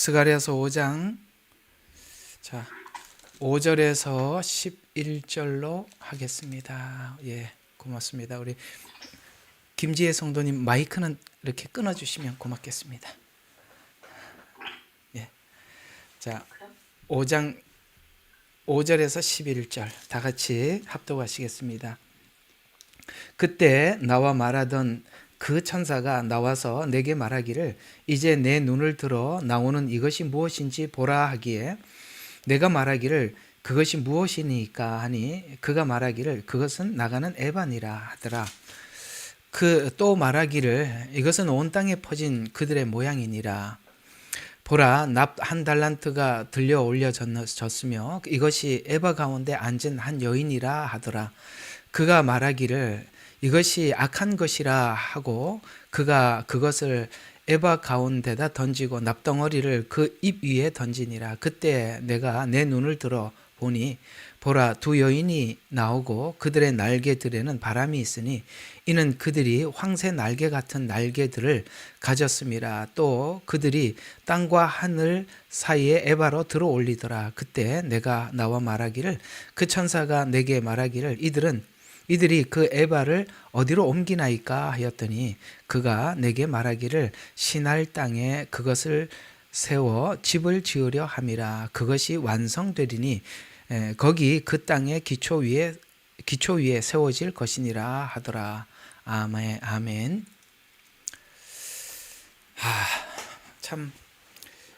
스가랴서 5장 5절에서 11절로 하겠습니다. 예, 고맙습니다. 우리 김지혜 성도님 마이크는 이렇게 끊어주시면 고맙겠습니다. 예, 자 5장 5절에서 11절 다 같이 합독하시겠습니다. 그때 나와 말하던 그 천사가 나와서 내게 말하기를 이제 내 눈을 들어 나오는 이것이 무엇인지 보라 하기에 내가 말하기를 그것이 무엇이니까 하니 그가 말하기를 그것은 나가는 에반이라 하더라. 또 말하기를 이것은 온 땅에 퍼진 그들의 모양이니라. 보라, 납 한 달란트가 들려 올려졌으며 이것이 에바 가운데 앉은 한 여인이라 하더라. 그가 말하기를 이것이 악한 것이라 하고 그가 그것을 에바 가운데다 던지고 납덩어리를 그 입 위에 던지니라. 그때 내가 내 눈을 들어 보니 보라, 두 여인이 나오고 그들의 날개들에는 바람이 있으니 이는 그들이 황새 날개 같은 날개들을 가졌음이라. 또 그들이 땅과 하늘 사이에 에바로 들어 올리더라. 그때 내가 나와 말하기를 그 천사가 내게 말하기를 이들이 그 에바를 어디로 옮기나이까 하였더니 그가 내게 말하기를 시날 땅에 그것을 세워 집을 지으려 함이라. 그것이 완성되리니 거기 그 땅의 기초 위에 세워질 것이니라 하더라. 아멘. 아멘. 참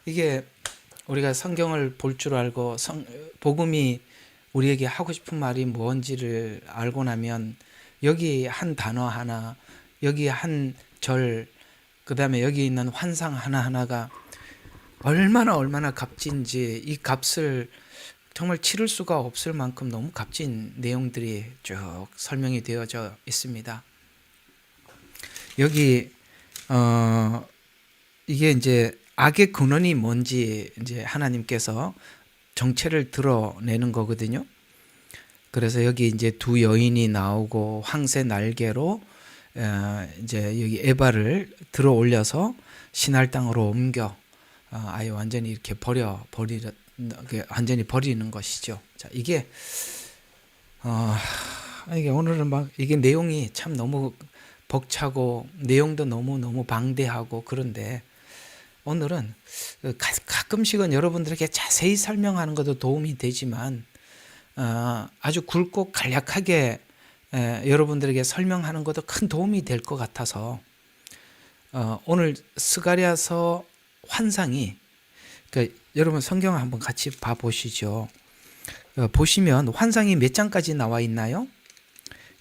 이게 우리가 성경을 볼 줄 알고 복음이 우리에게 하고 싶은 말이 뭔지를 알고 나면 여기 한 단어 하나, 여기 한 절, 그 다음에 여기 있는 환상 하나하나가 얼마나 값진지 이 값을 정말 치를 수가 없을 만큼 너무 값진 내용들이 쭉 설명이 되어져 있습니다. 여기 이게 이제 악의 근원이 뭔지 이제 하나님께서 정체를 드러내는 거거든요. 그래서 여기 이제 두 여인이 나오고 황새 날개로 이제 여기 에바를 들어 올려서 시날 땅으로 옮겨 아예 완전히 이렇게 완전히 버리는 것이죠. 자, 이게 오늘은 막 이게 내용이 참 너무 벅차고 내용도 너무 방대하고 그런데 오늘은 가끔씩은 여러분들에게 자세히 설명하는 것도 도움이 되지만 아주 굵고 간략하게 여러분들에게 설명하는 것도 큰 도움이 될 것 같아서 오늘 스가랴서 환상이 여러분 성경을 한번 같이 봐보시죠. 보시면 환상이 몇 장까지 나와 있나요?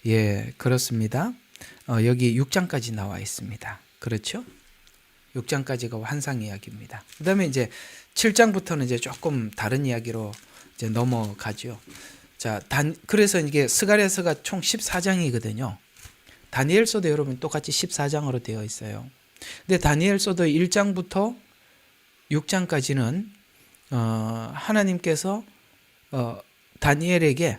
예, 그렇습니다. 여기 6장까지 나와 있습니다. 그렇죠? 6장까지가 환상 이야기입니다. 그 다음에 이제 7장부터는 이제 조금 다른 이야기로 이제 넘어가죠. 자, 그래서 이게 스가랴서가 총 14장이거든요. 다니엘서도 여러분 똑같이 14장으로 되어 있어요. 근데 다니엘서도 1장부터 6장까지는 하나님께서 다니엘에게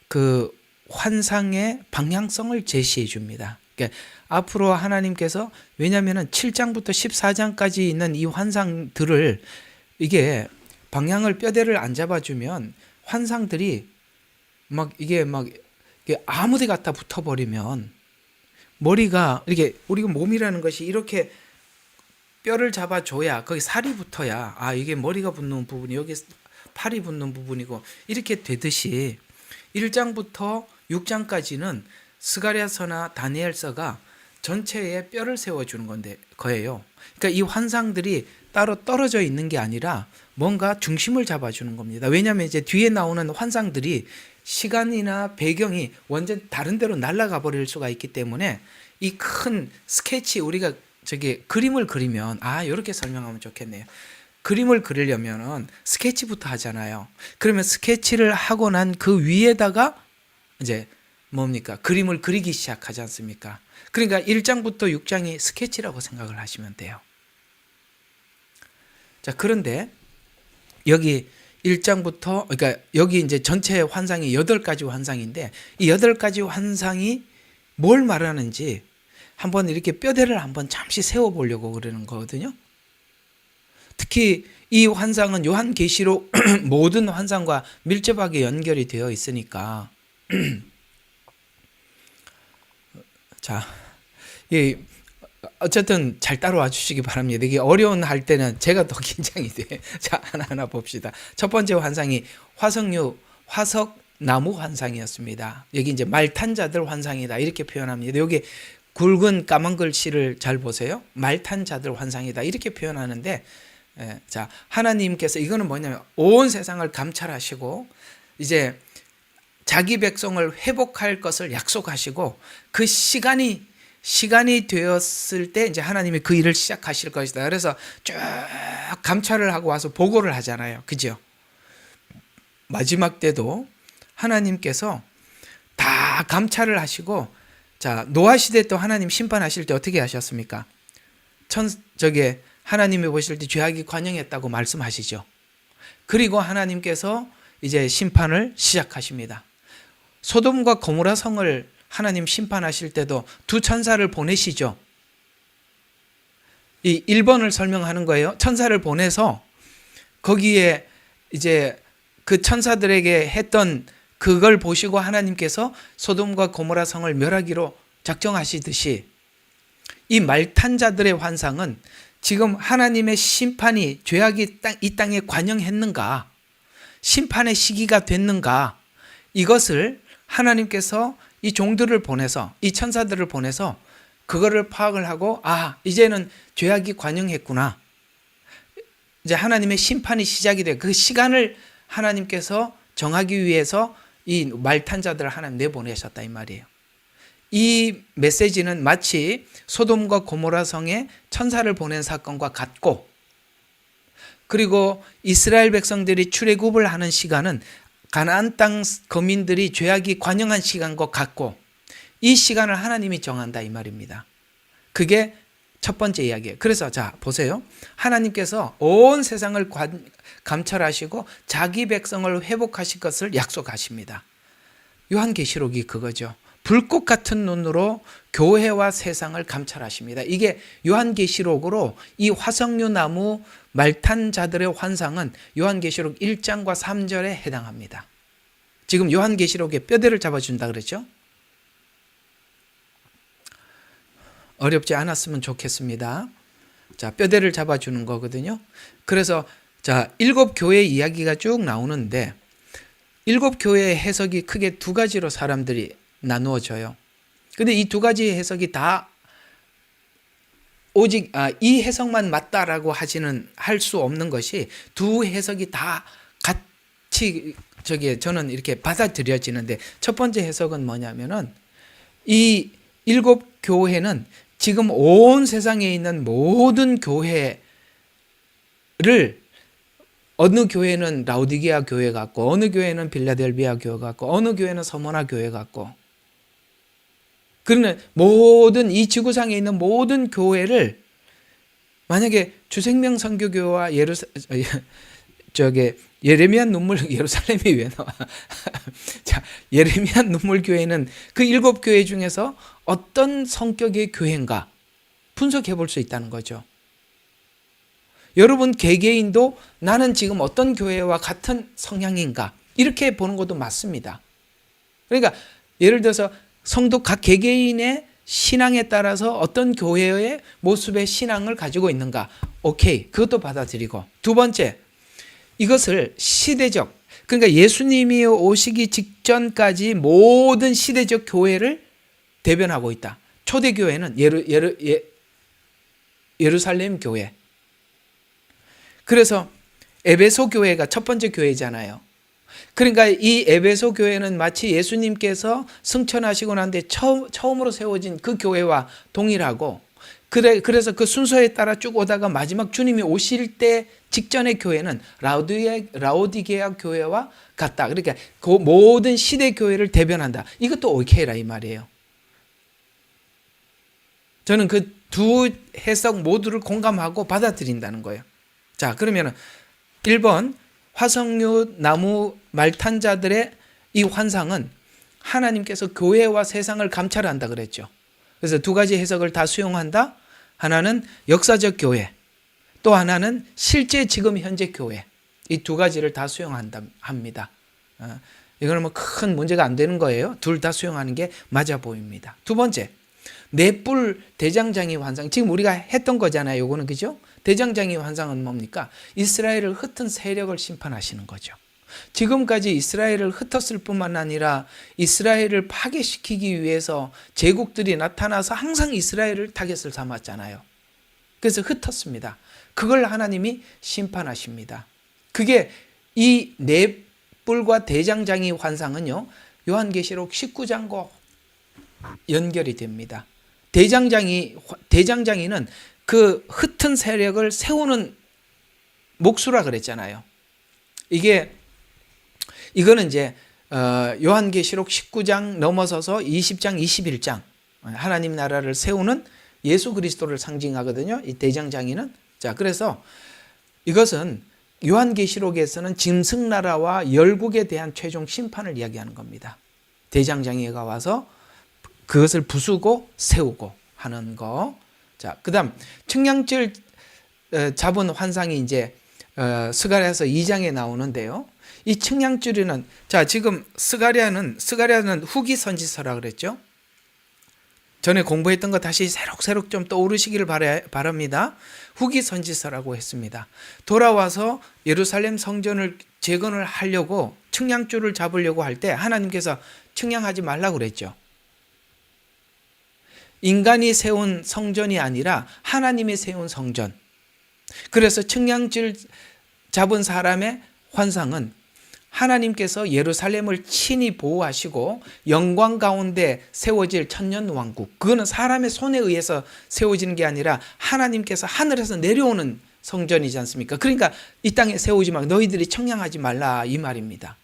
그 환상의 방향성을 제시해 줍니다. 그러니까 앞으로 하나님께서 왜냐하면 7장부터 14장까지 있는 이 환상들을 이게 방향을 뼈대를 안 잡아주면 환상들이 이게 아무데 갖다 붙어버리면 머리가 이렇게 우리가 몸이라는 것이 이렇게 뼈를 잡아줘야 거기 살이 붙어야 이게 머리가 붙는 부분이 여기 팔이 붙는 부분이고 이렇게 되듯이 1장부터 6장까지는 스가랴서나 다니엘서가 전체에 뼈를 세워주는 거예요. 그러니까 이 환상들이 따로 떨어져 있는 게 아니라 뭔가 중심을 잡아주는 겁니다. 왜냐하면 이제 뒤에 나오는 환상들이 시간이나 배경이 완전 다른 데로 날아가 버릴 수가 있기 때문에 이 큰 스케치 우리가 그림을 그리면 이렇게 설명하면 좋겠네요. 그림을 그리려면은 스케치부터 하잖아요. 그러면 스케치를 하고 난 그 위에다가 이제 그림을 그리기 시작하지 않습니까? 그러니까 1장부터 6장이 스케치라고 생각을 하시면 돼요. 자, 그런데 여기 1장부터 그러니까 여기 이제 전체 환상이 8가지 환상인데 이 8가지 환상이 뭘 말하는지 한번 이렇게 뼈대를 한번 잠시 세워 보려고 그러는 거거든요. 특히 이 환상은 요한계시록 모든 환상과 밀접하게 연결이 되어 있으니까 자, 어쨌든 잘 따라와 주시기 바랍니다. 이게 어려운 할 때는 제가 더 긴장이 돼. 자, 하나하나 봅시다. 첫 번째 환상이 화석나무 환상이었습니다. 여기 이제 말탄 자들 환상이다 이렇게 표현합니다. 여기 굵은 까만 글씨를 잘 보세요. 말탄 자들 환상이다 이렇게 표현하는데, 자, 하나님께서 이거는 뭐냐면 온 세상을 감찰하시고 이제 자기 백성을 회복할 것을 약속하시고 그 시간이 되었을 때 이제 하나님이 그 일을 시작하실 것이다. 그래서 쭉 감찰을 하고 와서 보고를 하잖아요. 그죠? 마지막 때도 하나님께서 다 감찰을 하시고, 자, 노아 시대 또 하나님 심판하실 때 어떻게 하셨습니까? 하나님이 보실 때 죄악이 관영했다고 말씀하시죠. 그리고 하나님께서 이제 심판을 시작하십니다. 소돔과 고모라 성을 하나님 심판하실 때도 두 천사를 보내시죠. 이 1번을 설명하는 거예요. 천사를 보내서 거기에 이제 그 천사들에게 했던 그걸 보시고 하나님께서 소돔과 고모라 성을 멸하기로 작정하시듯이 이 말탄 자들의 환상은 지금 하나님의 심판이 죄악이 이 땅에 관영했는가, 심판의 시기가 됐는가, 이것을 하나님께서 이 종들을 보내서, 이 천사들을 보내서 그거를 파악을 하고, 아, 이제는 죄악이 관영했구나, 이제 하나님의 심판이 시작이 돼. 그 시간을 하나님께서 정하기 위해서 이 말탄 자들을 하나님 내보내셨다 이 말이에요. 이 메시지는 마치 소돔과 고모라 성에 천사를 보낸 사건과 같고, 그리고 이스라엘 백성들이 출애굽을 하는 시간은 가나안 땅 거민들이 죄악이 관영한 시간과 같고, 이 시간을 하나님이 정한다 이 말입니다. 그게 첫 번째 이야기예요. 그래서 자, 보세요. 하나님께서 온 세상을 감찰하시고 자기 백성을 회복하실 것을 약속하십니다. 요한계시록이 그거죠. 불꽃 같은 눈으로 교회와 세상을 감찰하십니다. 이게 요한계시록으로 이 화석류 나무 말탄 자들의 환상은 요한계시록 1장과 3절에 해당합니다. 지금 요한계시록에 뼈대를 잡아준다 그랬죠? 어렵지 않았으면 좋겠습니다. 자, 뼈대를 잡아주는 거거든요. 그래서 자, 7교회 이야기가 쭉 나오는데 7교회의 해석이 크게 두 가지로 사람들이 나누어져요. 근데 이 두 가지 해석이 다 오직 이 해석만 맞다라고 할 수 없는 것이, 두 해석이 다 같이 저는 이렇게 받아들여지는데, 첫 번째 해석은 뭐냐면은 이 7교회는 지금 온 세상에 있는 모든 교회를, 어느 교회는 라오디게아 교회 같고, 어느 교회는 빌라델비아 교회 같고, 어느 교회는 서머나 교회 같고, 그러는 모든 이 지구상에 있는 모든 교회를 만약에 주생명 선교교와 예레미야 눈물, 예루살렘이 왜 나와? 자, 예레미야 눈물 교회는 그 7교회 중에서 어떤 성격의 교회인가 분석해 볼 수 있다는 거죠. 여러분 개개인도 나는 지금 어떤 교회와 같은 성향인가 이렇게 보는 것도 맞습니다. 그러니까 예를 들어서 성도 각 개개인의 신앙에 따라서 어떤 교회의 모습의 신앙을 가지고 있는가, 오케이, 그것도 받아들이고, 두 번째, 이것을 시대적, 그러니까 예수님이 오시기 직전까지 모든 시대적 교회를 대변하고 있다. 초대교회는 예루살렘 교회. 그래서 에베소 교회가 첫 번째 교회잖아요. 그러니까 이 에베소 교회는 마치 예수님께서 승천하시고 난 뒤에 처음으로 세워진 그 교회와 동일하고, 그래서 그 순서에 따라 쭉 오다가 마지막 주님이 오실 때 직전의 교회는 라오디게아 교회와 같다. 그러니까 그 모든 시대 교회를 대변한다. 이것도 오케이라 이 말이에요. 저는 그 두 해석 모두를 공감하고 받아들인다는 거예요. 자, 그러면 1번 화석류 나무 말탄 자들의 이 환상은 하나님께서 교회와 세상을 감찰한다 그랬죠. 그래서 두 가지 해석을 다 수용한다. 하나는 역사적 교회, 또 하나는 실제 지금 현재 교회. 이 두 가지를 다 수용합니다. 이거는 뭐 큰 문제가 안 되는 거예요. 둘 다 수용하는 게 맞아 보입니다. 두 번째, 넷불 대장장이 환상. 지금 우리가 했던 거잖아요. 요거는 그죠? 대장장이 환상은 뭡니까? 이스라엘을 흩은 세력을 심판하시는 거죠. 지금까지 이스라엘을 흩었을 뿐만 아니라 이스라엘을 파괴시키기 위해서 제국들이 나타나서 항상 이스라엘을 타겟을 삼았잖아요. 그래서 흩었습니다. 그걸 하나님이 심판하십니다. 그게 이 넷불과 대장장이 환상은요, 요한계시록 19장과 연결이 됩니다. 대장장이는 그 흩은 세력을 세우는 목수라 그랬잖아요. 이거는 이제 요한계시록 19장 넘어서서 20장, 21장 하나님 나라를 세우는 예수 그리스도를 상징하거든요. 이 대장장이는. 자, 그래서 이것은 요한계시록에서는 짐승나라와 열국에 대한 최종 심판을 이야기하는 겁니다. 대장장이가 와서 그것을 부수고 세우고 하는 거. 자, 그다음 측량줄 잡은 환상이 이제 스가랴서 2장에 나오는데요. 이 측량줄에는, 자, 지금 스가랴는 후기 선지서라 그랬죠. 전에 공부했던 거 다시 새록새록 좀 떠오르시기를 바랍니다. 후기 선지서라고 했습니다. 돌아와서 예루살렘 성전을 재건을 하려고 측량줄을 잡으려고 할 때 하나님께서 측량하지 말라고 그랬죠. 인간이 세운 성전이 아니라 하나님이 세운 성전. 그래서 측량줄 잡은 사람의 환상은 하나님께서 예루살렘을 친히 보호하시고 영광 가운데 세워질 천년왕국, 그거는 사람의 손에 의해서 세워지는 게 아니라 하나님께서 하늘에서 내려오는 성전이지 않습니까? 그러니까 이 땅에 세우지 마, 너희들이 청량하지 말라, 이 말입니다.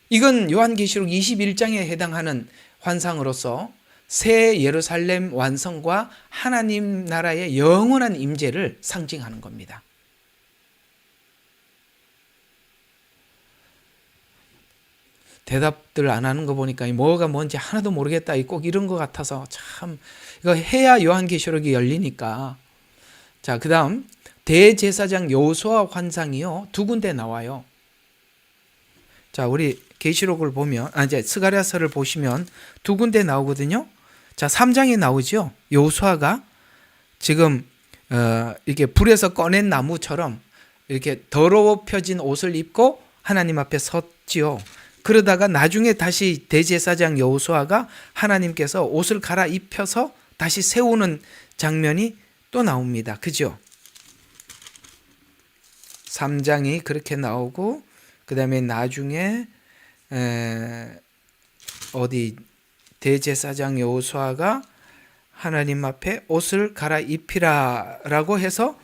이건 요한계시록 21장에 해당하는 환상으로서 새 예루살렘 완성과 하나님 나라의 영원한 임재를 상징하는 겁니다. 대답들 안 하는 거 보니까 뭐가 뭔지 하나도 모르겠다, 꼭 이런 것 같아서 참 이거 해야 요한계시록이 열리니까. 자, 그 다음 대제사장 여호수아 환상이요, 두 군데 나와요. 자, 우리 계시록을 보면, 이제 스가랴서를 보시면 두 군데 나오거든요. 자, 3장에 나오죠. 여호수아가 지금 이렇게 불에서 꺼낸 나무처럼 이렇게 더러워펴진 옷을 입고 하나님 앞에 섰지요. 그러다가 나중에 다시 대제사장 여호수아가 하나님께서 옷을 갈아입혀서 다시 세우는 장면이 또 나옵니다. 그죠? 3장이 그렇게 나오고, 그 다음에 나중에 대제사장 여호수아가 하나님 앞에 옷을 갈아입히라라고 해서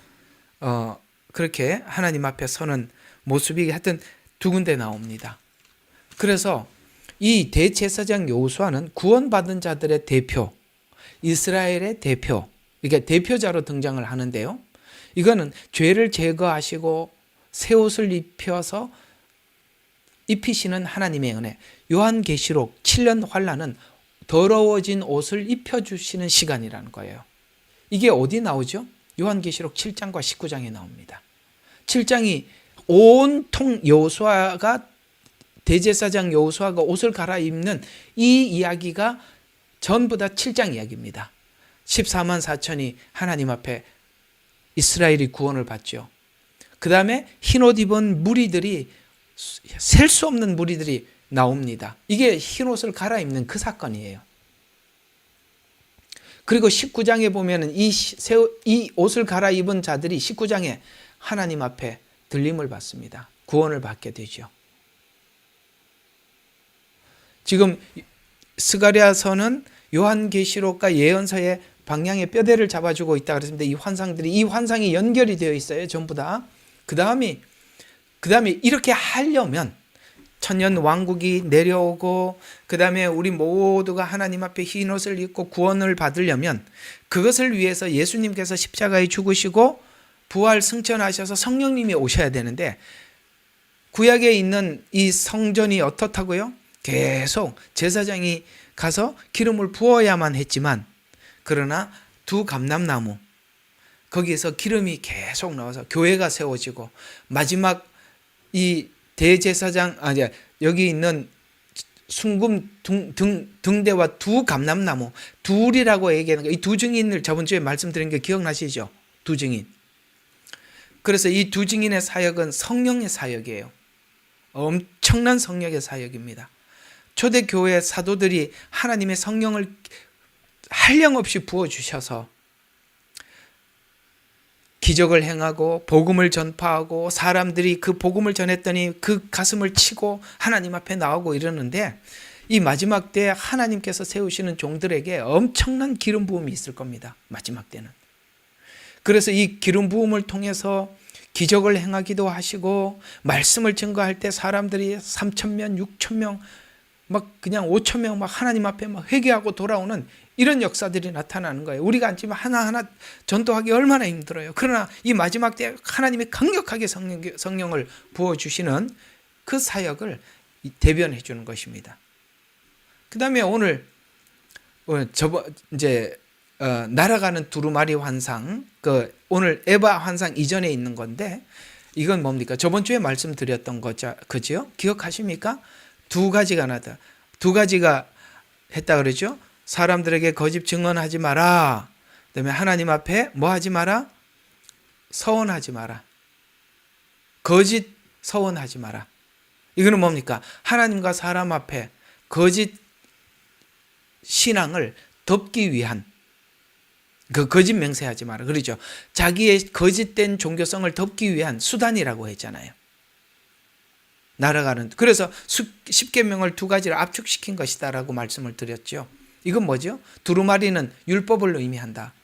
그렇게 하나님 앞에 서는 모습이 하여튼 두 군데 나옵니다. 그래서 이 대제사장 여호수아는 구원받은 자들의 대표, 이스라엘의 대표, 이게 대표자로 등장을 하는데요. 이거는 죄를 제거하시고 새 옷을 입히시는 하나님의 은혜. 요한계시록 7년 환란은 더러워진 옷을 입혀주시는 시간이라는 거예요. 이게 어디 나오죠? 요한계시록 7장과 19장에 나옵니다. 7장이 온통 여호수아가, 대제사장 여호수아가 옷을 갈아입는 이 이야기가 전부 다 7장 이야기입니다. 14만 4천이 하나님 앞에 이스라엘이 구원을 받죠. 그 다음에 흰옷 입은 무리들이, 셀 수 없는 무리들이 나옵니다. 이게 흰옷을 갈아입는 그 사건이에요. 그리고 19장에 보면은 이 옷을 갈아입은 자들이 19장에 하나님 앞에 들림을 받습니다. 구원을 받게 되죠. 지금 스가랴서는 요한계시록과 예언서의 방향의 뼈대를 잡아주고 있다 그랬습니다. 이 환상이 연결이 되어 있어요. 전부 다. 그 다음에 이렇게 하려면 천년 왕국이 내려오고, 그 다음에 우리 모두가 하나님 앞에 흰 옷을 입고 구원을 받으려면, 그것을 위해서 예수님께서 십자가에 죽으시고 부활 승천하셔서 성령님이 오셔야 되는데, 구약에 있는 이 성전이 어떻다고요? 계속 제사장이 가서 기름을 부어야만 했지만, 그러나 두 감람나무, 거기에서 기름이 계속 나와서 교회가 세워지고 마지막 이 대제사장 여기 있는 순금 등대와 두 감람나무 둘이라고 얘기하는 거, 이 두 증인을 저번 주에 말씀드린 게 기억나시죠? 두 증인. 그래서 이 두 증인의 사역은 성령의 사역이에요. 엄청난 성령의 사역입니다. 초대교회 사도들이 하나님의 성령을 한량없이 부어주셔서 기적을 행하고 복음을 전파하고 사람들이 그 복음을 전했더니 그 가슴을 치고 하나님 앞에 나오고 이러는데 이 마지막 때 하나님께서 세우시는 종들에게 엄청난 기름 부음이 있을 겁니다. 마지막 때는. 그래서 이 기름 부음을 통해서 기적을 행하기도 하시고 말씀을 증거할 때 사람들이 3,000명, 6,000명 막 그냥 5,000명 막 하나님 앞에 막 회개하고 돌아오는 이런 역사들이 나타나는 거예요. 우리가 앉으면 하나하나 전도하기 얼마나 힘들어요. 그러나 이 마지막 때 하나님이 강력하게 성령을 부어주시는 그 사역을 대변해 주는 것입니다. 그 다음에 오늘 날아가는 두루마리 환상, 오늘 에바 환상 이전에 있는 건데 이건 뭡니까? 저번 주에 말씀드렸던 거죠. 그죠? 기억하십니까? 두 가지가 나다. 두 가지가 했다 그러죠? 사람들에게 거짓 증언하지 마라. 그다음에 하나님 앞에 뭐 하지 마라? 서원하지 마라. 거짓 서원하지 마라. 이거는 뭡니까? 하나님과 사람 앞에 거짓 신앙을 덮기 위한 그 거짓 맹세하지 마라. 그러죠? 자기의 거짓된 종교성을 덮기 위한 수단이라고 했잖아요. 날아가는. 그래서 10계명을 두 가지를 압축시킨 것이다라고 말씀을 드렸죠. 이건 뭐죠? 두루마리는 율법을 의미한다.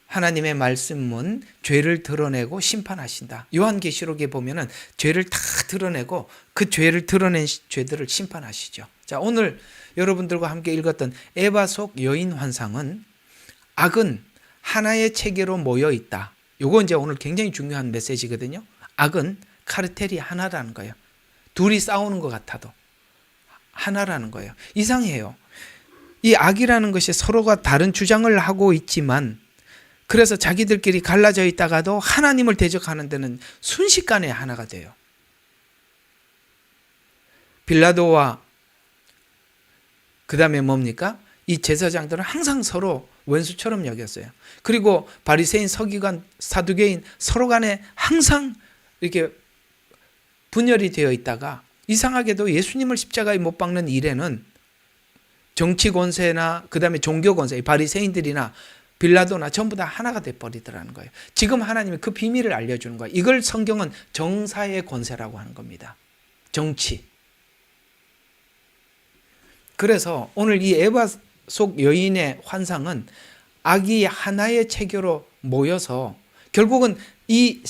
하나님의 말씀은 죄를 드러내고 심판하신다. 요한계시록에 보면은 죄를 다 드러내고 그 죄를 드러낸 죄들을 심판하시죠. 자, 오늘 여러분들과 함께 읽었던 에바 속 여인 환상은 악은 하나의 체계로 모여 있다. 요거 이제 오늘 굉장히 중요한 메시지거든요. 악은 카르텔이 하나라는 거예요. 둘이 싸우는 것 같아도 하나라는 거예요. 이상해요. 이 악이라는 것이 서로가 다른 주장을 하고 있지만 그래서 자기들끼리 갈라져 있다가도 하나님을 대적하는 데는 순식간에 하나가 돼요. 빌라도와 그 다음에 뭡니까? 이 제사장들은 항상 서로 원수처럼 여겼어요. 그리고 바리새인, 서기관, 사두개인 서로 간에 항상 이렇게 분열이 되어 있다가 이상하게도 예수님을 십자가에 못 박는 일에는 정치 권세나 그 다음에 종교 권세, 바리새인들이나 빌라도나 전부 다 하나가 돼버리더라는 거예요. 지금 하나님이 그 비밀을 알려주는 거예요. 이걸 성경은 정사의 권세라고 하는 겁니다. 정치. 그래서 오늘 이 에바 속 여인의 환상은 악이 하나의 체계로 모여서 결국은 이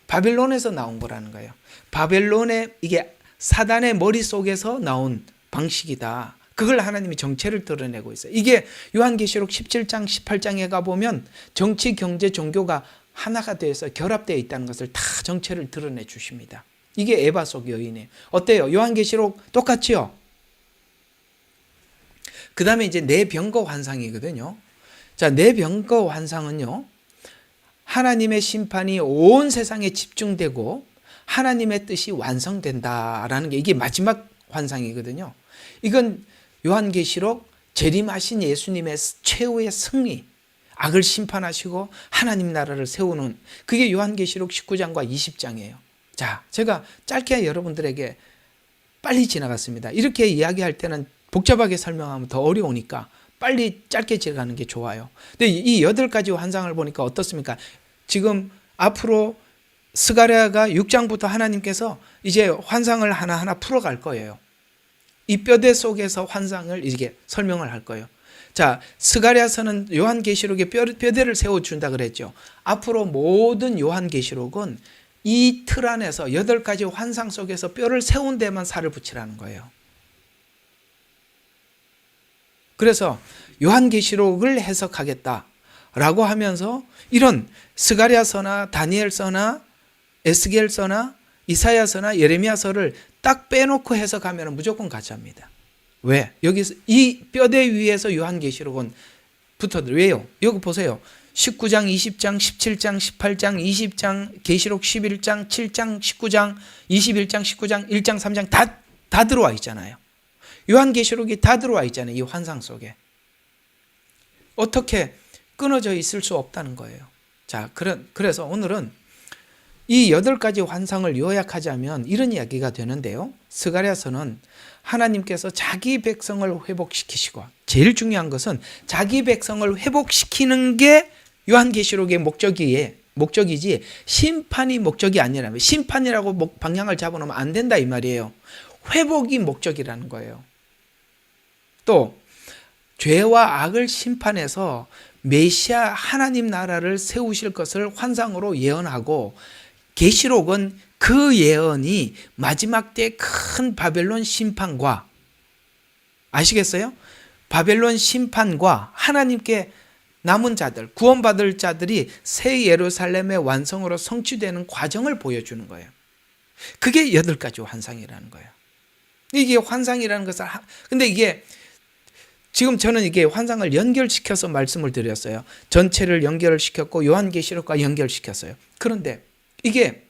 바벨론에서 나온 거라는 거예요. 바벨론의 이게 사단의 머릿속에서 나온 방식이다. 그걸 하나님이 정체를 드러내고 있어요. 이게 요한계시록 17장, 18장에 가보면 정치, 경제, 종교가 하나가 돼서 결합되어 있다는 것을 다 정체를 드러내 주십니다. 이게 에바 속 여인이에요. 어때요? 요한계시록 똑같지요? 그 다음에 이제 내병거 환상이거든요. 자, 내병거 환상은요, 하나님의 심판이 온 세상에 집중되고 하나님의 뜻이 완성된다라는 게 이게 마지막 환상이거든요. 이건 요한계시록 재림하신 예수님의 최후의 승리, 악을 심판하시고 하나님 나라를 세우는 그게 요한계시록 19장과 20장이에요. 자, 제가 짧게 여러분들에게 빨리 지나갔습니다. 이렇게 이야기할 때는 복잡하게 설명하면 더 어려우니까 빨리 짧게 지나가는 게 좋아요. 근데 이 8가지 환상을 보니까 어떻습니까? 지금 앞으로 스가랴가 6장부터 하나님께서 이제 환상을 하나하나 풀어갈 거예요. 이 뼈대 속에서 환상을 이렇게 설명을 할 거예요. 자, 스가랴서는 요한계시록에 뼈대를 세워준다 그랬죠. 앞으로 모든 요한계시록은 이 틀 안에서 8가지 환상 속에서 뼈를 세운 데만 살을 붙이라는 거예요. 그래서 요한계시록을 해석하겠다라고 하면서 이런 스가랴서나 다니엘서나 에스겔서나 이사야서나 예레미야서를 딱 빼놓고 해석하면 무조건 가짜입니다. 왜? 여기서 이 뼈대 위에서 요한계시록은 붙어들. 왜요? 여기 보세요. 19장, 20장, 17장, 18장, 20장, 계시록 11장, 7장, 19장, 21장, 19장, 1장, 3장 다 들어와 있잖아요. 요한계시록이 다 들어와 있잖아요. 이 환상 속에. 어떻게 끊어져 있을 수 없다는 거예요. 자, 그래서 오늘은 이 8가지 환상을 요약하자면 이런 이야기가 되는데요. 스가랴서는 하나님께서 자기 백성을 회복시키시고, 제일 중요한 것은 자기 백성을 회복시키는 게 요한계시록의 목적이지 심판이 목적이 아니라면, 심판이라고 방향을 잡아놓으면 안 된다 이 말이에요. 회복이 목적이라는 거예요. 또 죄와 악을 심판해서 메시아 하나님 나라를 세우실 것을 환상으로 예언하고, 계시록은 그 예언이 마지막 때 큰 바벨론 심판과, 아시겠어요? 바벨론 심판과 하나님께 남은 자들, 구원받을 자들이 새 예루살렘의 완성으로 성취되는 과정을 보여주는 거예요. 그게 8가지 환상이라는 거예요. 이게 환상이라는 것을, 근데 이게 지금 저는 이게 환상을 연결시켜서 말씀을 드렸어요. 전체를 연결을 시켰고 요한계시록과 연결시켰어요. 그런데 이게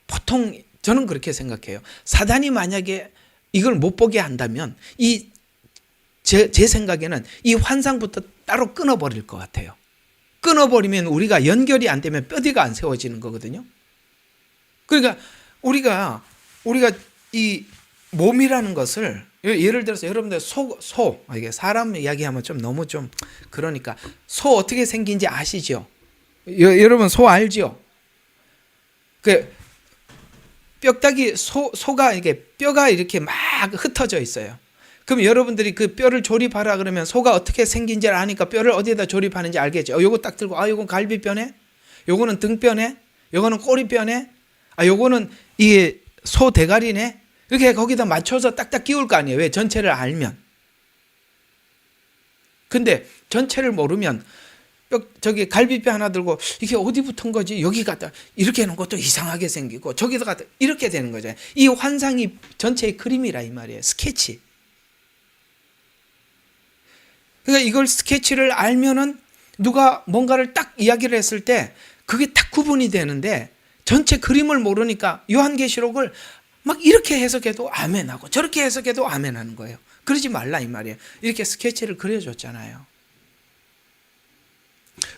보통 저는 그렇게 생각해요. 사단이 만약에 이걸 못 보게 한다면 제 생각에는 이 환상부터 따로 끊어버릴 것 같아요. 끊어버리면 우리가 연결이 안 되면 뼈대가 안 세워지는 거거든요. 그러니까 우리가 이 몸이라는 것을, 예를 들어서 여러분들 이게 사람 이야기하면 좀 너무 좀 그러니까, 소 어떻게 생긴지 아시죠? 여러분 소 알죠? 그 뼈다귀 소가 이게 뼈가 이렇게 막 흩어져 있어요. 그럼 여러분들이 그 뼈를 조립하라 그러면 소가 어떻게 생긴지 아니까 뼈를 어디에다 조립하는지 알겠죠? 요거 딱 들고, 요건 갈비뼈네, 요거는 등뼈네, 요거는 꼬리뼈네, 요거는 이게 소 대가리네, 이렇게 거기다 맞춰서 딱딱 끼울 거 아니에요. 왜? 전체를 알면. 근데 전체를 모르면 저기 갈비뼈 하나 들고 이게 어디 붙은 거지? 여기 갖다 이렇게 해놓은 것도 이상하게 생기고 저기다 갖다 이렇게 되는 거잖아요. 이 환상이 전체의 그림이라 이 말이에요. 스케치. 그러니까 이걸 스케치를 알면은 누가 뭔가를 딱 이야기를 했을 때 그게 딱 구분이 되는데, 전체 그림을 모르니까 요한계시록을 막 이렇게 해석해도 아멘하고 저렇게 해석해도 아멘하는 거예요. 그러지 말라 이 말이에요. 이렇게 스케치를 그려줬잖아요.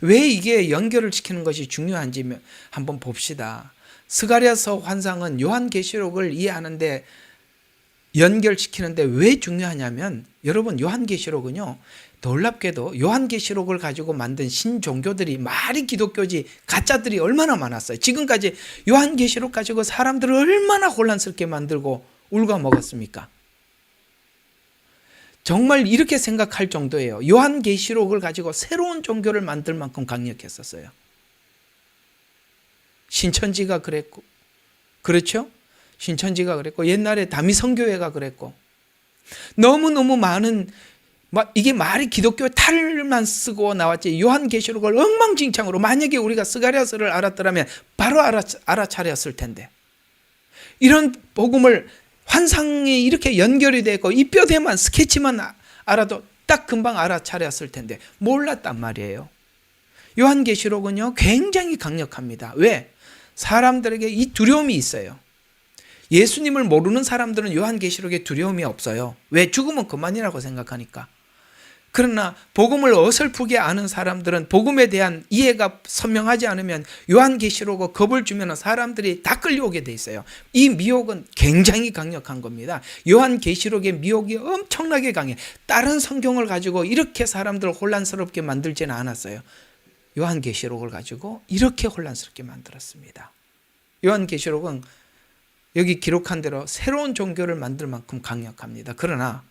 왜 이게 연결을 시키는 것이 중요한지 한번 봅시다. 스가랴서 환상은 요한계시록을 이해하는데 연결시키는데 왜 중요하냐면, 여러분 요한계시록은요, 놀랍게도 요한계시록을 가지고 만든 신종교들이, 말이 기독교지 가짜들이 얼마나 많았어요. 지금까지 요한계시록 가지고 사람들을 얼마나 혼란스럽게 만들고 울고 먹었습니까? 정말 이렇게 생각할 정도예요. 요한계시록을 가지고 새로운 종교를 만들 만큼 강력했었어요. 신천지가 그랬고, 그렇죠? 신천지가 그랬고, 옛날에 다미성교회가 그랬고, 너무너무 많은, 이게 말이 기독교 탈만 쓰고 나왔지, 요한계시록을 엉망진창으로, 만약에 우리가 스가랴서를 알았더라면 바로 알아차렸을 텐데, 이런 복음을 환상이 이렇게 연결이 되고 이 뼈대만 스케치만 알아도 딱 금방 알아차렸을 텐데 몰랐단 말이에요. 요한계시록은요 굉장히 강력합니다. 왜? 사람들에게 이 두려움이 있어요. 예수님을 모르는 사람들은 요한계시록에 두려움이 없어요. 왜? 죽으면 그만이라고 생각하니까. 그러나 복음을 어설프게 아는 사람들은, 복음에 대한 이해가 선명하지 않으면 요한계시록을 겁을 주면 사람들이 다 끌려오게 돼 있어요. 이 미혹은 굉장히 강력한 겁니다. 요한계시록의 미혹이 엄청나게 강해. 다른 성경을 가지고 이렇게 사람들을 혼란스럽게 만들지는 않았어요. 요한계시록을 가지고 이렇게 혼란스럽게 만들었습니다. 요한계시록은 여기 기록한 대로 새로운 종교를 만들 만큼 강력합니다. 그러나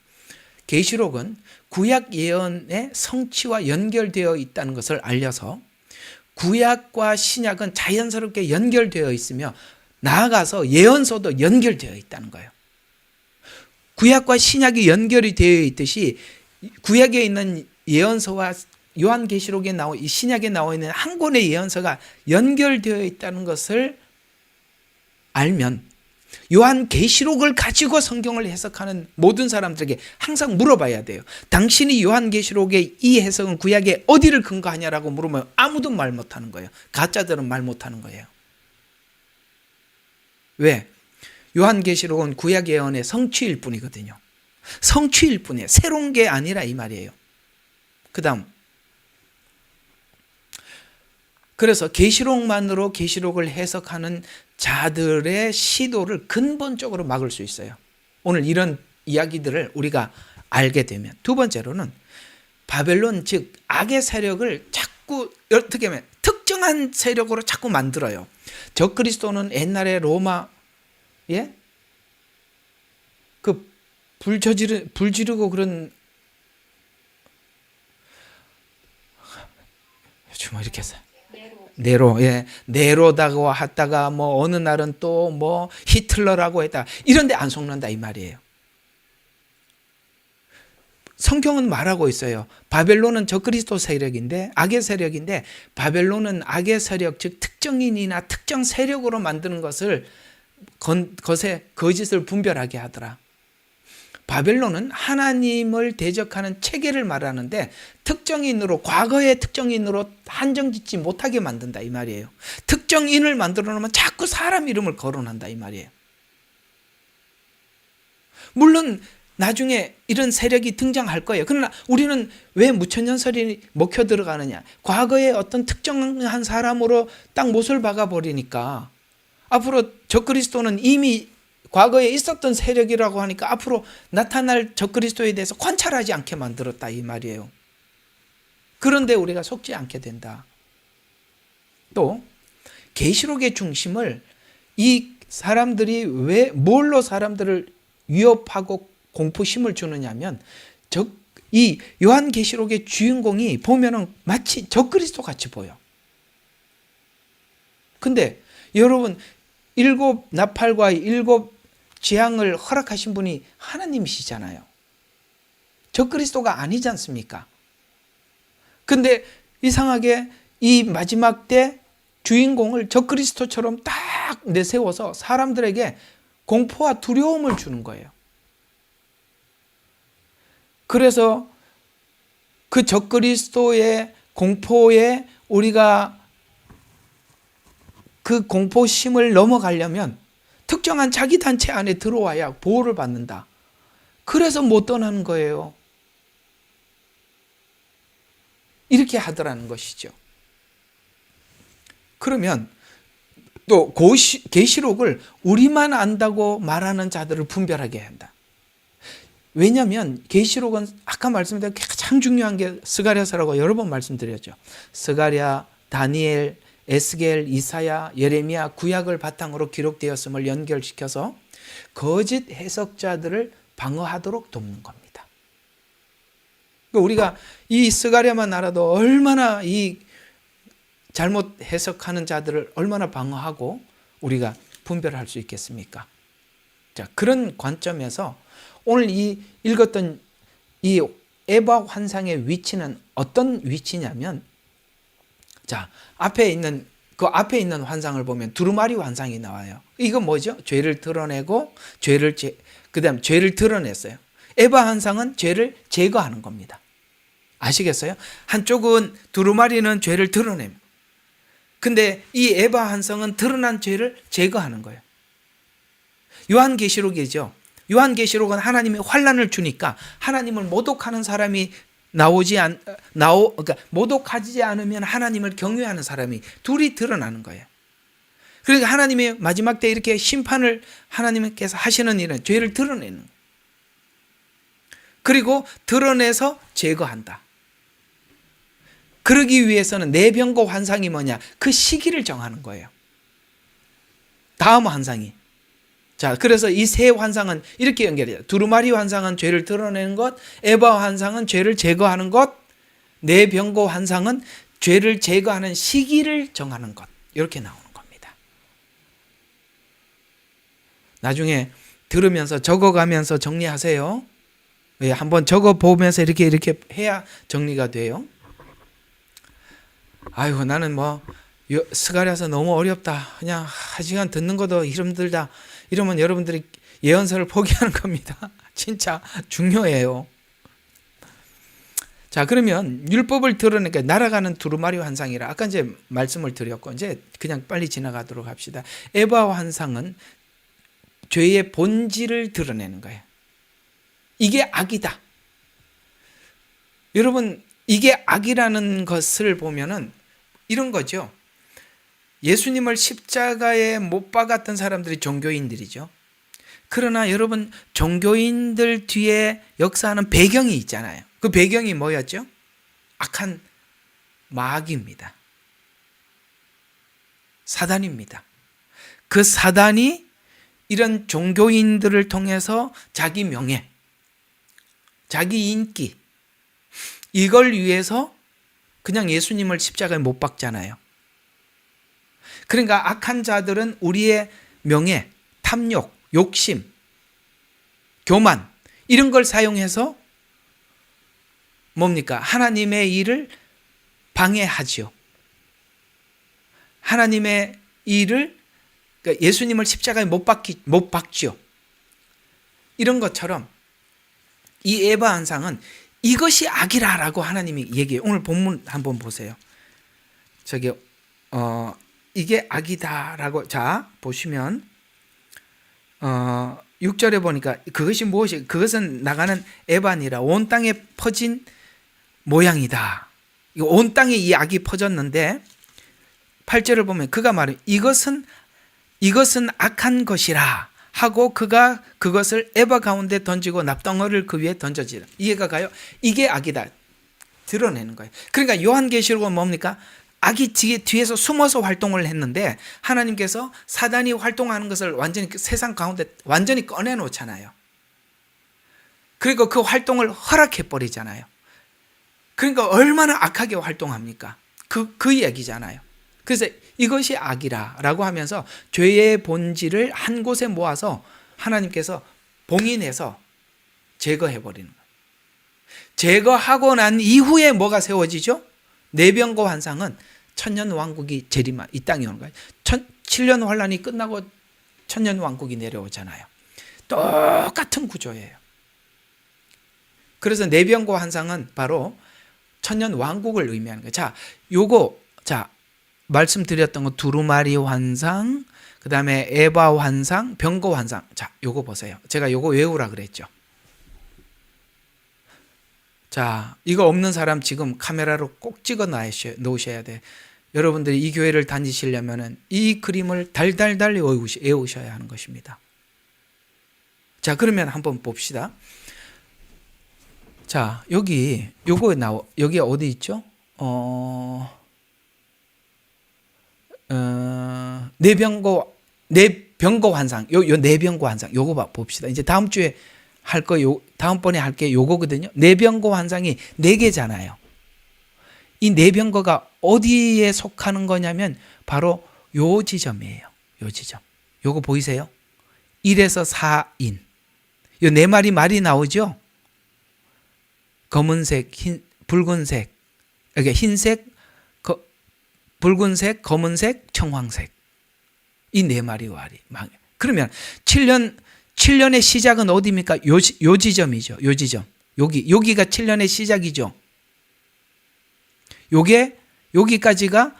계시록은 구약 예언의 성취와 연결되어 있다는 것을 알려서 구약과 신약은 자연스럽게 연결되어 있으며, 나아가서 예언서도 연결되어 있다는 거예요. 구약과 신약이 연결이 되어 있듯이 구약에 있는 예언서와 요한계시록에 이 신약에 나와 있는 한 권의 예언서가 연결되어 있다는 것을 알면 요한계시록을 가지고 성경을 해석하는 모든 사람들에게 항상 물어봐야 돼요. 당신이 요한계시록의 이 해석은 구약에 어디를 근거하냐라고 물으면 아무도 말 못하는 거예요. 가짜들은 말 못하는 거예요. 왜? 요한계시록은 구약 예언의 성취일 뿐이거든요. 성취일 뿐이에요. 새로운 게 아니라 이 말이에요. 그 다음, 그래서 계시록만으로 계시록을 해석하는 자들의 시도를 근본적으로 막을 수 있어요. 오늘 이런 이야기들을 우리가 알게 되면. 두 번째로는 바벨론, 즉 악의 세력을 자꾸 어떻게 하면 특정한 세력으로 자꾸 만들어요. 적그리스도는 옛날에 로마, 예? 그 불 지르고 그런, 요즘 이렇게 해서 네로, 예, 네로다고 하다가 뭐 어느 날은 또 뭐 히틀러라고 했다. 이런데 안 속는다 이 말이에요. 성경은 말하고 있어요. 바벨론은 적그리스도 세력인데, 악의 세력인데, 바벨론은 악의 세력, 즉 특정인이나 특정 세력으로 만드는 것에 거짓을 분별하게 하더라. 바벨론은 하나님을 대적하는 체계를 말하는데 특정인으로, 과거의 특정인으로 한정짓지 못하게 만든다 이 말이에요. 특정인을 만들어 놓으면 자꾸 사람 이름을 거론한다 이 말이에요. 물론 나중에 이런 세력이 등장할 거예요. 그러나 우리는 왜 무천년설이 먹혀 들어가느냐? 과거에 어떤 특정한 사람으로 딱 못을 박아버리니까 앞으로 적그리스도는 이미 과거에 있었던 세력이라고 하니까 앞으로 나타날 적그리스도에 대해서 관찰하지 않게 만들었다 이 말이에요. 그런데 우리가 속지 않게 된다. 또 계시록의 중심을 이 사람들이 왜 뭘로 사람들을 위협하고 공포심을 주느냐면 이 요한계시록의 주인공이 보면은 마치 적그리스도 같이 보여. 근데 여러분, 7 나팔과 7 재앙을 허락하신 분이 하나님이시잖아요. 적그리스도가 아니지 않습니까? 근데 이상하게 이 마지막 때 주인공을 적그리스도처럼 딱 내세워서 사람들에게 공포와 두려움을 주는 거예요. 그래서 그 적그리스도의 공포에 우리가 그 공포심을 넘어가려면 특정한 자기 단체 안에 들어와야 보호를 받는다. 그래서 못 떠나는 거예요. 이렇게 하더라는 것이죠. 그러면 또 계시록을 우리만 안다고 말하는 자들을 분별하게 한다. 왜냐하면 계시록은 아까 말씀드린 가장 중요한 게 스가랴서라고 여러 번 말씀드렸죠. 스가랴, 다니엘, 에스겔, 이사야, 예레미야, 구약을 바탕으로 기록되었음을 연결시켜서 거짓 해석자들을 방어하도록 돕는 겁니다. 우리가 이 스가랴만 알아도 얼마나 이 잘못 해석하는 자들을 얼마나 방어하고 우리가 분별할 수 있겠습니까? 자, 그런 관점에서 오늘 이 읽었던 이 에바 환상의 위치는 어떤 위치냐면, 자, 앞에 있는 환상을 보면 두루마리 환상이 나와요. 이건 뭐죠? 죄를 드러내고 그다음 죄를 드러냈어요. 에바 환상은 죄를 제거하는 겁니다. 아시겠어요? 한쪽은 두루마리는 죄를 드러냅니다. 근데 이 에바 환상은 드러난 죄를 제거하는 거예요. 요한계시록이죠. 요한계시록은 하나님이 환난을 주니까 하나님을 모독하는 사람이 그러니까 모독하지 않으면 하나님을 경외하는 사람이 둘이 드러나는 거예요. 그러니까 하나님의 마지막 때 이렇게 심판을 하나님께서 하시는 일은 죄를 드러내는 거예요. 그리고 드러내서 제거한다. 그러기 위해서는 내병거 환상이 뭐냐? 그 시기를 정하는 거예요. 다음 환상이. 자, 그래서 이 세 환상은 이렇게 연결해요. 두루마리 환상은 죄를 드러내는 것, 에바 환상은 죄를 제거하는 것, 내병거 환상은 죄를 제거하는 시기를 정하는 것. 이렇게 나오는 겁니다. 나중에 들으면서 적어가면서 정리하세요. 한번 적어보면서 이렇게 해야 정리가 돼요. 아이고, 나는 스가랴서 너무 어렵다. 그냥 한 시간 듣는 것도 힘들다. 이러면 여러분들이 예언서를 포기하는 겁니다. 진짜 중요해요. 자, 그러면 율법을 드러내니까 날아가는 두루마리 환상이라 아까 이제 말씀을 드렸고 이제 그냥 빨리 지나가도록 합시다. 에바 환상은 죄의 본질을 드러내는 거예요. 이게 악이다. 여러분, 이게 악이라는 것을 보면은 이런 거죠. 예수님을 십자가에 못 박았던 사람들이 종교인들이죠. 그러나 여러분, 종교인들 뒤에 역사하는 배경이 있잖아요. 그 배경이 뭐였죠? 악한 마귀입니다. 사단입니다. 그 사단이 이런 종교인들을 통해서 자기 명예, 자기 인기, 이걸 위해서 그냥 예수님을 십자가에 못 박잖아요. 그러니까 악한 자들은 우리의 명예, 탐욕, 욕심, 교만 이런 걸 사용해서 뭡니까? 하나님의 일을 방해하지요. 하나님의 일을, 그러니까 예수님을 십자가에 못 박지요. 이런 것처럼 이 에바 환상은 이것이 악이라라고 하나님이 얘기해요. 오늘 본문 한번 보세요. 이게 악이다라고. 자, 보시면 6절에 보니까 그것이 무엇이, 그것은 나가는 에반이라 온 땅에 퍼진 모양이다. 온 땅에 이 악이 퍼졌는데 8절을 보면 그가 말해 이것은 악한 것이라 하고 그가 그것을 에바 가운데 던지고 납덩어리를 그 위에 던져지라. 이해가 가요? 이게 악이다. 드러내는 거예요. 그러니까 요한계시록은 뭡니까? 악이 뒤에서 숨어서 활동을 했는데 하나님께서 사단이 활동하는 것을 완전히 세상 가운데 완전히 꺼내놓잖아요. 그리고 그 활동을 허락해버리잖아요. 그러니까 얼마나 악하게 활동합니까? 그 얘기잖아요. 그래서 이것이 악이라고 하면서 죄의 본질을 한 곳에 모아서 하나님께서 봉인해서 제거해버리는 거예요. 제거하고 난 이후에 뭐가 세워지죠? 내병거 환상은 천년왕국이 재림한 이 땅에 오는 거예요. 7년 환란이 끝나고 천년왕국이 내려오잖아요. 똑같은 구조예요. 그래서 내병거 환상은 바로 천년왕국을 의미하는 거예요. 자, 말씀드렸던 거 두루마리 환상, 그 다음에 에바 환상, 병거 환상. 자, 요거 보세요. 제가 요거 외우라 그랬죠. 자, 이거 없는 사람 지금 카메라로 꼭 찍어 놓으셔야 돼. 여러분들이 이 교회를 다니시려면 이 그림을 달달달 외우셔야 하는 것입니다. 자, 그러면 한번 봅시다. 자, 여기 어디 있죠? 내병거 환상. 요 내병거 환상. 요거 봅시다. 이제 다음 주에 다음번에 할 게 요거거든요. 내병거 환상이 4개잖아요. 이 내병거가 어디에 속하는 거냐면 바로 요 지점이에요. 요 지점. 요거 보이세요? 1에서 4인. 요 4마리 말이 나오죠? 검은색, 붉은색, 그러니까 흰색, 붉은색, 검은색, 청황색. 이 4마리 말이. 그러면 7년의 시작은 어디입니까? 요 지점이죠. 요 지점. 여기가 7년의 시작이죠. 여기까지가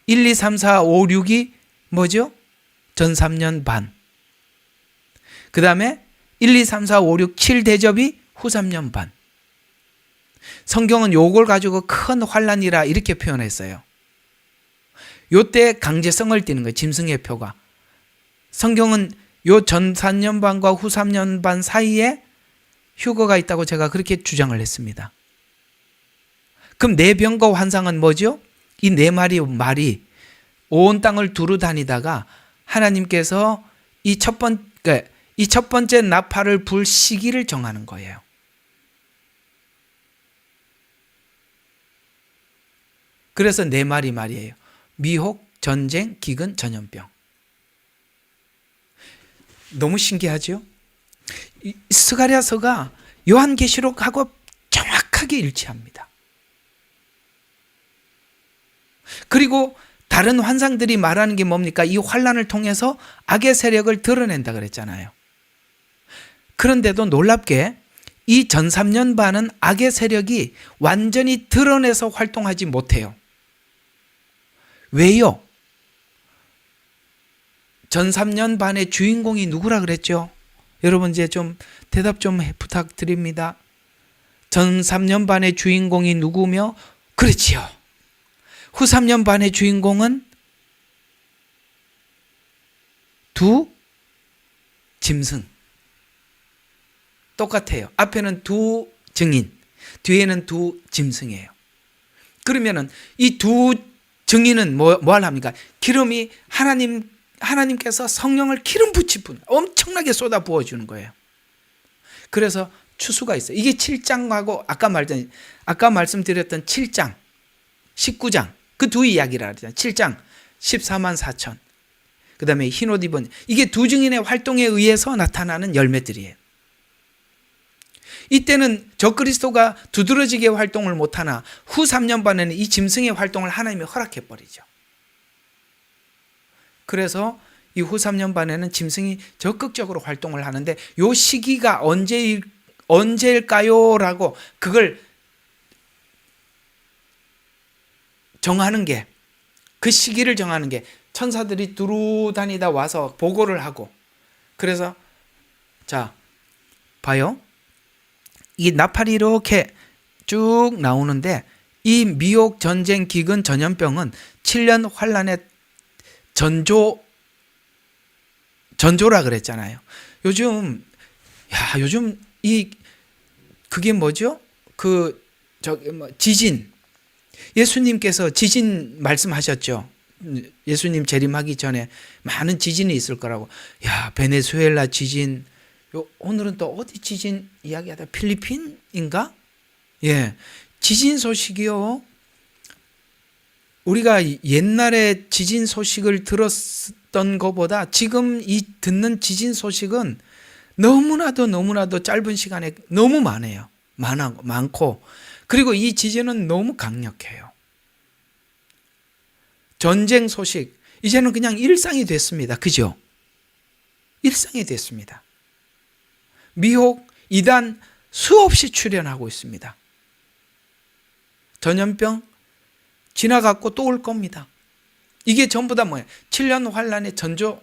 1, 2, 3, 4, 5, 6이 뭐죠? 전 3년 반. 그 다음에 1, 2, 3, 4, 5, 6, 7 대접이 후 3년 반. 성경은 요걸 가지고 큰 환란이라 이렇게 표현했어요. 요때 강제성을 띠는 거예요. 짐승의 표가. 성경은 요 전 3년 반과 후 3년 반 사이에 휴거가 있다고 제가 그렇게 주장을 했습니다. 그럼 내병거 환상은 뭐죠? 이 4마리 말이 온 땅을 두루 다니다가 하나님께서 이 첫 번째 나팔을 불 시기를 정하는 거예요. 그래서 4마리 말이에요. 미혹, 전쟁, 기근, 전염병. 너무 신기하죠? 스가랴서가 요한계시록하고 정확하게 일치합니다. 그리고 다른 환상들이 말하는 게 뭡니까? 이 환란을 통해서 악의 세력을 드러낸다 그랬잖아요. 그런데도 놀랍게 이 전 3년 반은 악의 세력이 완전히 드러내서 활동하지 못해요. 왜요? 전 3년 반의 주인공이 누구라 그랬죠? 여러분 이제 좀 대답 좀 부탁드립니다. 전 3년 반의 주인공이 누구며? 그렇지요. 후 3년 반의 주인공은 두 짐승. 똑같아요. 앞에는 두 증인, 뒤에는 두 짐승이에요. 그러면은 이 두 증인은 뭘 합니까? 기름이 하나님께서 성령을 기름 부치분 엄청나게 쏟아 부어주는 거예요. 그래서 추수가 있어요. 이게 7장하고 아까 말씀드렸던 7장, 19장 그 두 이야기라 하잖아요. 7장 14만 4천. 그 다음에 흰옷 입은 이게 두 증인의 활동에 의해서 나타나는 열매들이에요. 이때는 적그리스도가 두드러지게 활동을 못하나 후 3년 반에는 이 짐승의 활동을 하나님이 허락해버리죠. 그래서 이 후 3년 반에는 짐승이 적극적으로 활동을 하는데 이 시기가 언제일까요? 라고 그걸 정하는 게, 그 시기를 정하는 게 천사들이 두루 다니다 와서 보고를 하고, 그래서 자 봐요. 이 나팔이 이렇게 쭉 나오는데 이 미혹 전쟁 기근 전염병은 7년 환란의 전조라 그랬잖아요. 요즘 그게 뭐죠? 지진. 예수님께서 지진 말씀하셨죠. 예수님 재림하기 전에 많은 지진이 있을 거라고. 베네수엘라 지진. 오늘은 또 어디 지진 이야기하다 필리핀인가? 예, 지진 소식이요. 우리가 옛날에 지진 소식을 들었던 것보다 지금 이 듣는 지진 소식은 너무나도 짧은 시간에 너무 많고, 그리고 이 지진은 너무 강력해요. 전쟁 소식 이제는 그냥 일상이 됐습니다. 그죠? 일상이 됐습니다. 미혹, 이단 수없이 출현하고 있습니다. 전염병 지나갔고 또 올 겁니다. 이게 전부 다 뭐예요? 7년 환란의 전조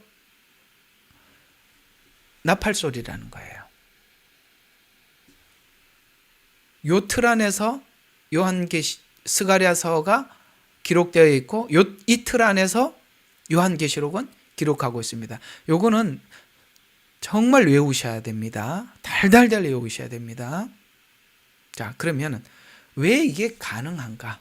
나팔소리라는 거예요. 요 틀 안에서 스가랴서가 기록되어 있고 이 틀 안에서 요한계시록은 기록하고 있습니다. 요거는 정말 외우셔야 됩니다. 달달달 외우셔야 됩니다. 자, 그러면 왜 이게 가능한가?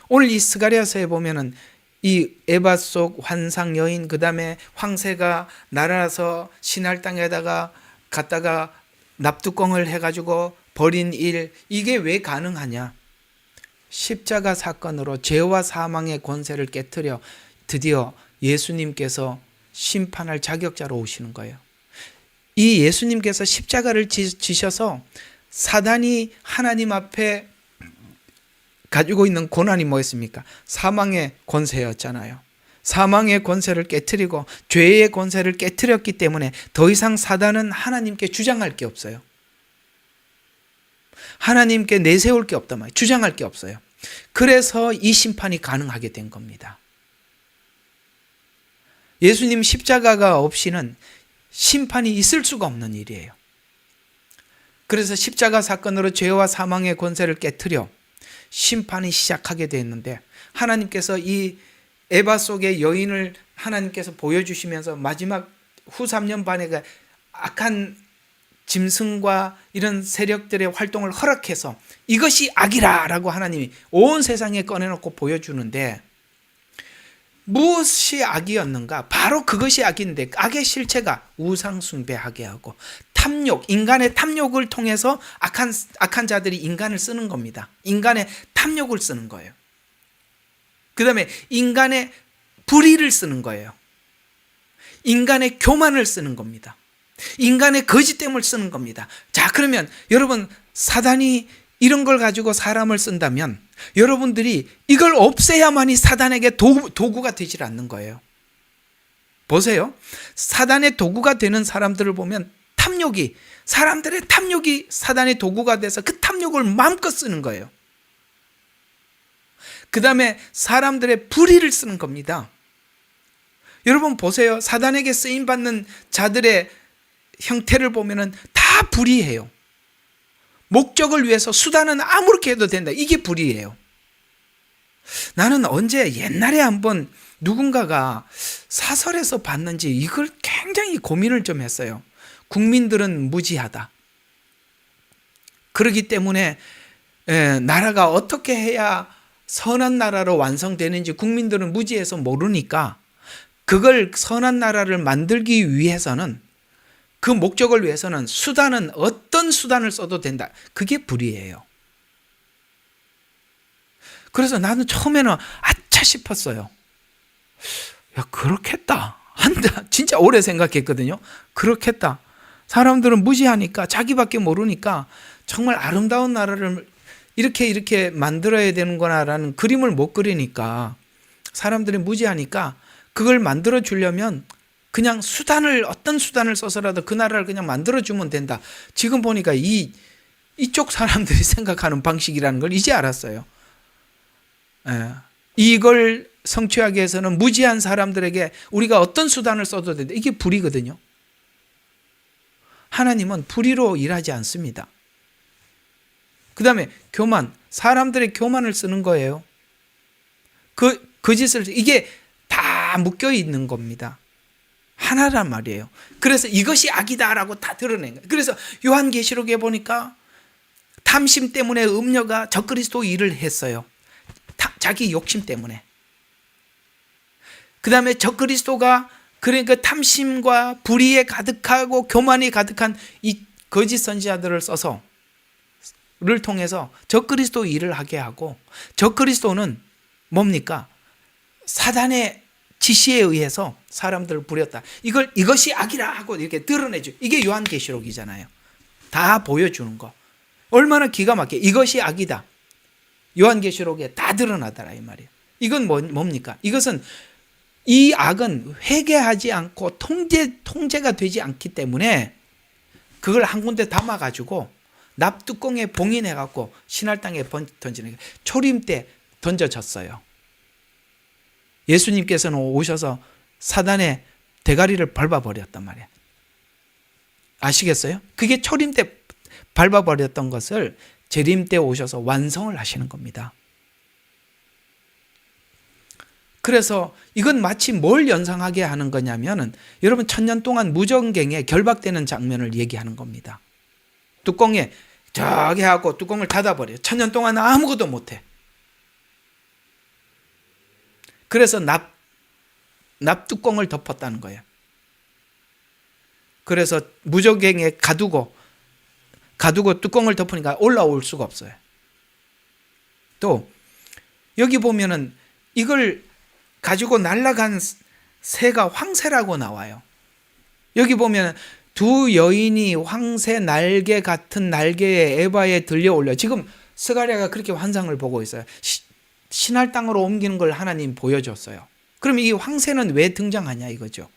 오늘 이 스가랴서에 보면은 이 에바 속 환상 여인, 그 다음에 황새가 날아서 신할 땅에다가 갔다가 납뚜껑을 해가지고 버린 일, 이게 왜 가능하냐? 십자가 사건으로 죄와 사망의 권세를 깨트려 드디어 예수님께서 심판할 자격자로 오시는 거예요. 이 예수님께서 십자가를 지셔서 사단이 하나님 앞에 가지고 있는 고난이 뭐였습니까? 사망의 권세였잖아요. 사망의 권세를 깨트리고 죄의 권세를 깨트렸기 때문에 더 이상 사단은 하나님께 주장할 게 없어요. 하나님께 내세울 게 없단 말이에요. 주장할 게 없어요. 그래서 이 심판이 가능하게 된 겁니다. 예수님 십자가가 없이는 심판이 있을 수가 없는 일이에요. 그래서 십자가 사건으로 죄와 사망의 권세를 깨트려 심판이 시작하게 되었는데, 하나님께서 이 에바 속의 여인을 하나님께서 보여주시면서 마지막 후 3년 반에 악한 짐승과 이런 세력들의 활동을 허락해서 이것이 악이라 라고 하나님이 온 세상에 꺼내놓고 보여주는데, 무엇이 악이었는가? 바로 그것이 악인데, 악의 실체가 우상숭배하게 하고 탐욕, 인간의 탐욕을 통해서 악한 자들이 인간을 쓰는 겁니다. 인간의 탐욕을 쓰는 거예요. 그 다음에 인간의 불의를 쓰는 거예요. 인간의 교만을 쓰는 겁니다. 인간의 거짓됨을 쓰는 겁니다. 자, 그러면 여러분, 사단이 이런 걸 가지고 사람을 쓴다면 여러분들이 이걸 없애야만이 사단에게 도구가 되질 않는 거예요. 보세요. 사단의 도구가 되는 사람들을 보면 사람들의 탐욕이 사단의 도구가 돼서 그 탐욕을 마음껏 쓰는 거예요. 그 다음에 사람들의 불의를 쓰는 겁니다. 여러분 보세요. 사단에게 쓰임받는 자들의 형태를 보면 다 불의해요. 목적을 위해서 수단은 아무렇게 해도 된다. 이게 불의예요. 나는 언제 옛날에 한번 누군가가 사설에서 봤는지 이걸 굉장히 고민을 좀 했어요. 국민들은 무지하다. 그렇기 때문에 나라가 어떻게 해야 선한 나라로 완성되는지 국민들은 무지해서 모르니까 그걸 선한 나라를 만들기 위해서는 그 목적을 위해서는 수단은 어떤 수단을 써도 된다. 그게 불의예요. 그래서 나는 처음에는 아차 싶었어요. 야, 그렇겠다. 한다. 진짜 오래 생각했거든요. 그렇겠다. 사람들은 무지하니까 자기밖에 모르니까 정말 아름다운 나라를 이렇게 만들어야 되는구나라는 그림을 못 그리니까 사람들이 무지하니까 그걸 만들어 주려면 그냥 어떤 수단을 써서라도 그 나라를 그냥 만들어 주면 된다. 지금 보니까 이쪽 사람들이 생각하는 방식이라는 걸 이제 알았어요. 이걸 성취하기 위해서는 무지한 사람들에게 우리가 어떤 수단을 써도 된다. 이게 불의거든요. 하나님은 불의로 일하지 않습니다. 그 다음에 교만, 사람들의 교만을 쓰는 거예요. 그 짓을, 이게 다 묶여 있는 겁니다. 하나란 말이에요. 그래서 이것이 악이다라고 다 드러낸 거예요. 그래서 요한계시록에 보니까 탐심 때문에 음녀가 적그리스도 일을 했어요. 자기 욕심 때문에. 그 다음에 적그리스도가 그러니까 탐심과 불의에 가득하고 교만이 가득한 이 거짓 선지자들을 써서 를 통해서 적그리스도 일을 하게 하고, 적그리스도는 뭡니까? 사단의 지시에 의해서 사람들을 부렸다. 이것이 악이라 하고 이렇게 드러내죠. 이게 요한계시록이잖아요. 다 보여주는 거. 얼마나 기가 막혀. 이것이 악이다. 요한계시록에 다 드러나더라 이 말이에요. 이건 뭡니까? 이것은 이 악은 회개하지 않고 통제가 되지 않기 때문에 그걸 한 군데 담아가지고 납뚜껑에 봉인해갖고 신할 땅에 던지는 거예요. 초림 때 던져졌어요. 예수님께서는 오셔서 사단의 대가리를 밟아버렸단 말이에요. 아시겠어요? 그게 초림 때 밟아버렸던 것을 재림 때 오셔서 완성을 하시는 겁니다. 그래서 이건 마치 뭘 연상하게 하는 거냐면은 여러분 천년 동안 무전갱에 결박되는 장면을 얘기하는 겁니다. 뚜껑에 저기 하고 뚜껑을 닫아버려요. 천년 동안 아무것도 못해. 그래서 납뚜껑을 덮었다는 거예요. 그래서 무전갱에 가두고 뚜껑을 덮으니까 올라올 수가 없어요. 또 여기 보면은 이걸 가지고 날아간 새가 황새라고 나와요. 여기 보면 두 여인이 황새 날개 같은 날개에 에바에 들려 올려. 지금 스가랴가 그렇게 환상을 보고 있어요. 신할 땅으로 옮기는 걸 하나님 보여줬어요. 그럼 이 황새는 왜 등장하냐 이거죠.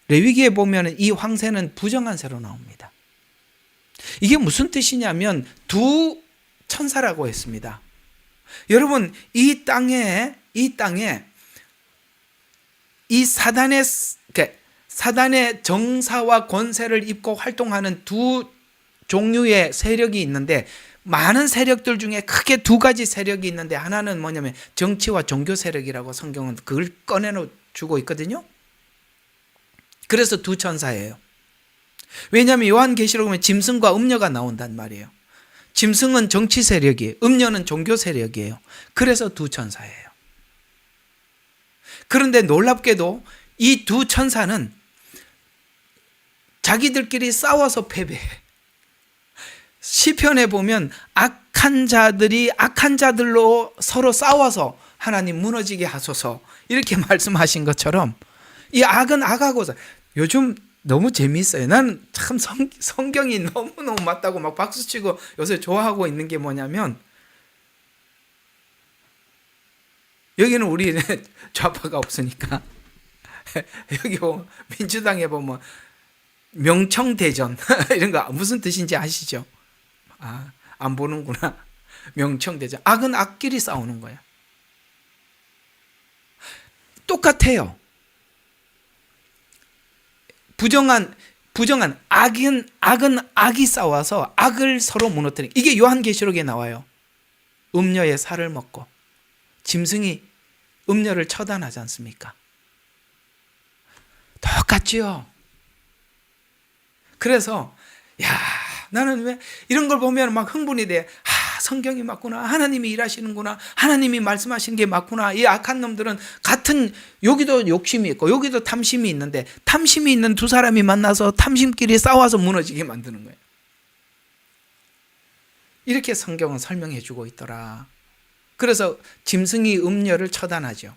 레위기에 보면 이 황새는 부정한 새로 나옵니다. 이게 무슨 뜻이냐면 두 천사라고 했습니다. 여러분 이 땅에 이 사단의 정사와 권세를 입고 활동하는 두 종류의 세력이 있는데, 많은 세력들 중에 크게 두 가지 세력이 있는데 하나는 뭐냐면 정치와 종교 세력이라고 성경은 그걸 꺼내주고 있거든요. 그래서 두 천사예요. 왜냐하면 요한계시록 보면 짐승과 음녀가 나온단 말이에요. 짐승은 정치 세력이에요. 음녀는 종교 세력이에요. 그래서 두 천사예요. 그런데 놀랍게도 이 두 천사는 자기들끼리 싸워서 패배해. 시편에 보면 악한 자들로 서로 싸워서 하나님 무너지게 하소서 이렇게 말씀하신 것처럼 이 악은 악하고, 요즘 너무 재미있어요. 나는 참 성경이 너무너무 맞다고 막 박수치고 요새 좋아하고 있는 게 뭐냐면, 여기는 우리 좌파가 없으니까 여기 보면 민주당에 보면 명청대전 이런 거 무슨 뜻인지 아시죠? 안 보는구나. 명청대전. 악은 악끼리 싸우는 거야. 똑같아요. 부정한 악은 악이 싸워서 악을 서로 무너뜨리는, 이게 요한계시록에 나와요. 음녀의 살을 먹고 짐승이 음녀를 처단하지 않습니까? 똑같지요. 그래서 나는 왜 이런 걸 보면 막 흥분이 돼. 성경이 맞구나. 하나님이 일하시는구나. 하나님이 말씀하시는 게 맞구나. 이 악한 놈들은 같은, 여기도 욕심이 있고 여기도 탐심이 있는데, 탐심이 있는 두 사람이 만나서 탐심끼리 싸워서 무너지게 만드는 거예요. 이렇게 성경은 설명해 주고 있더라. 그래서 짐승이 음녀를 처단하죠.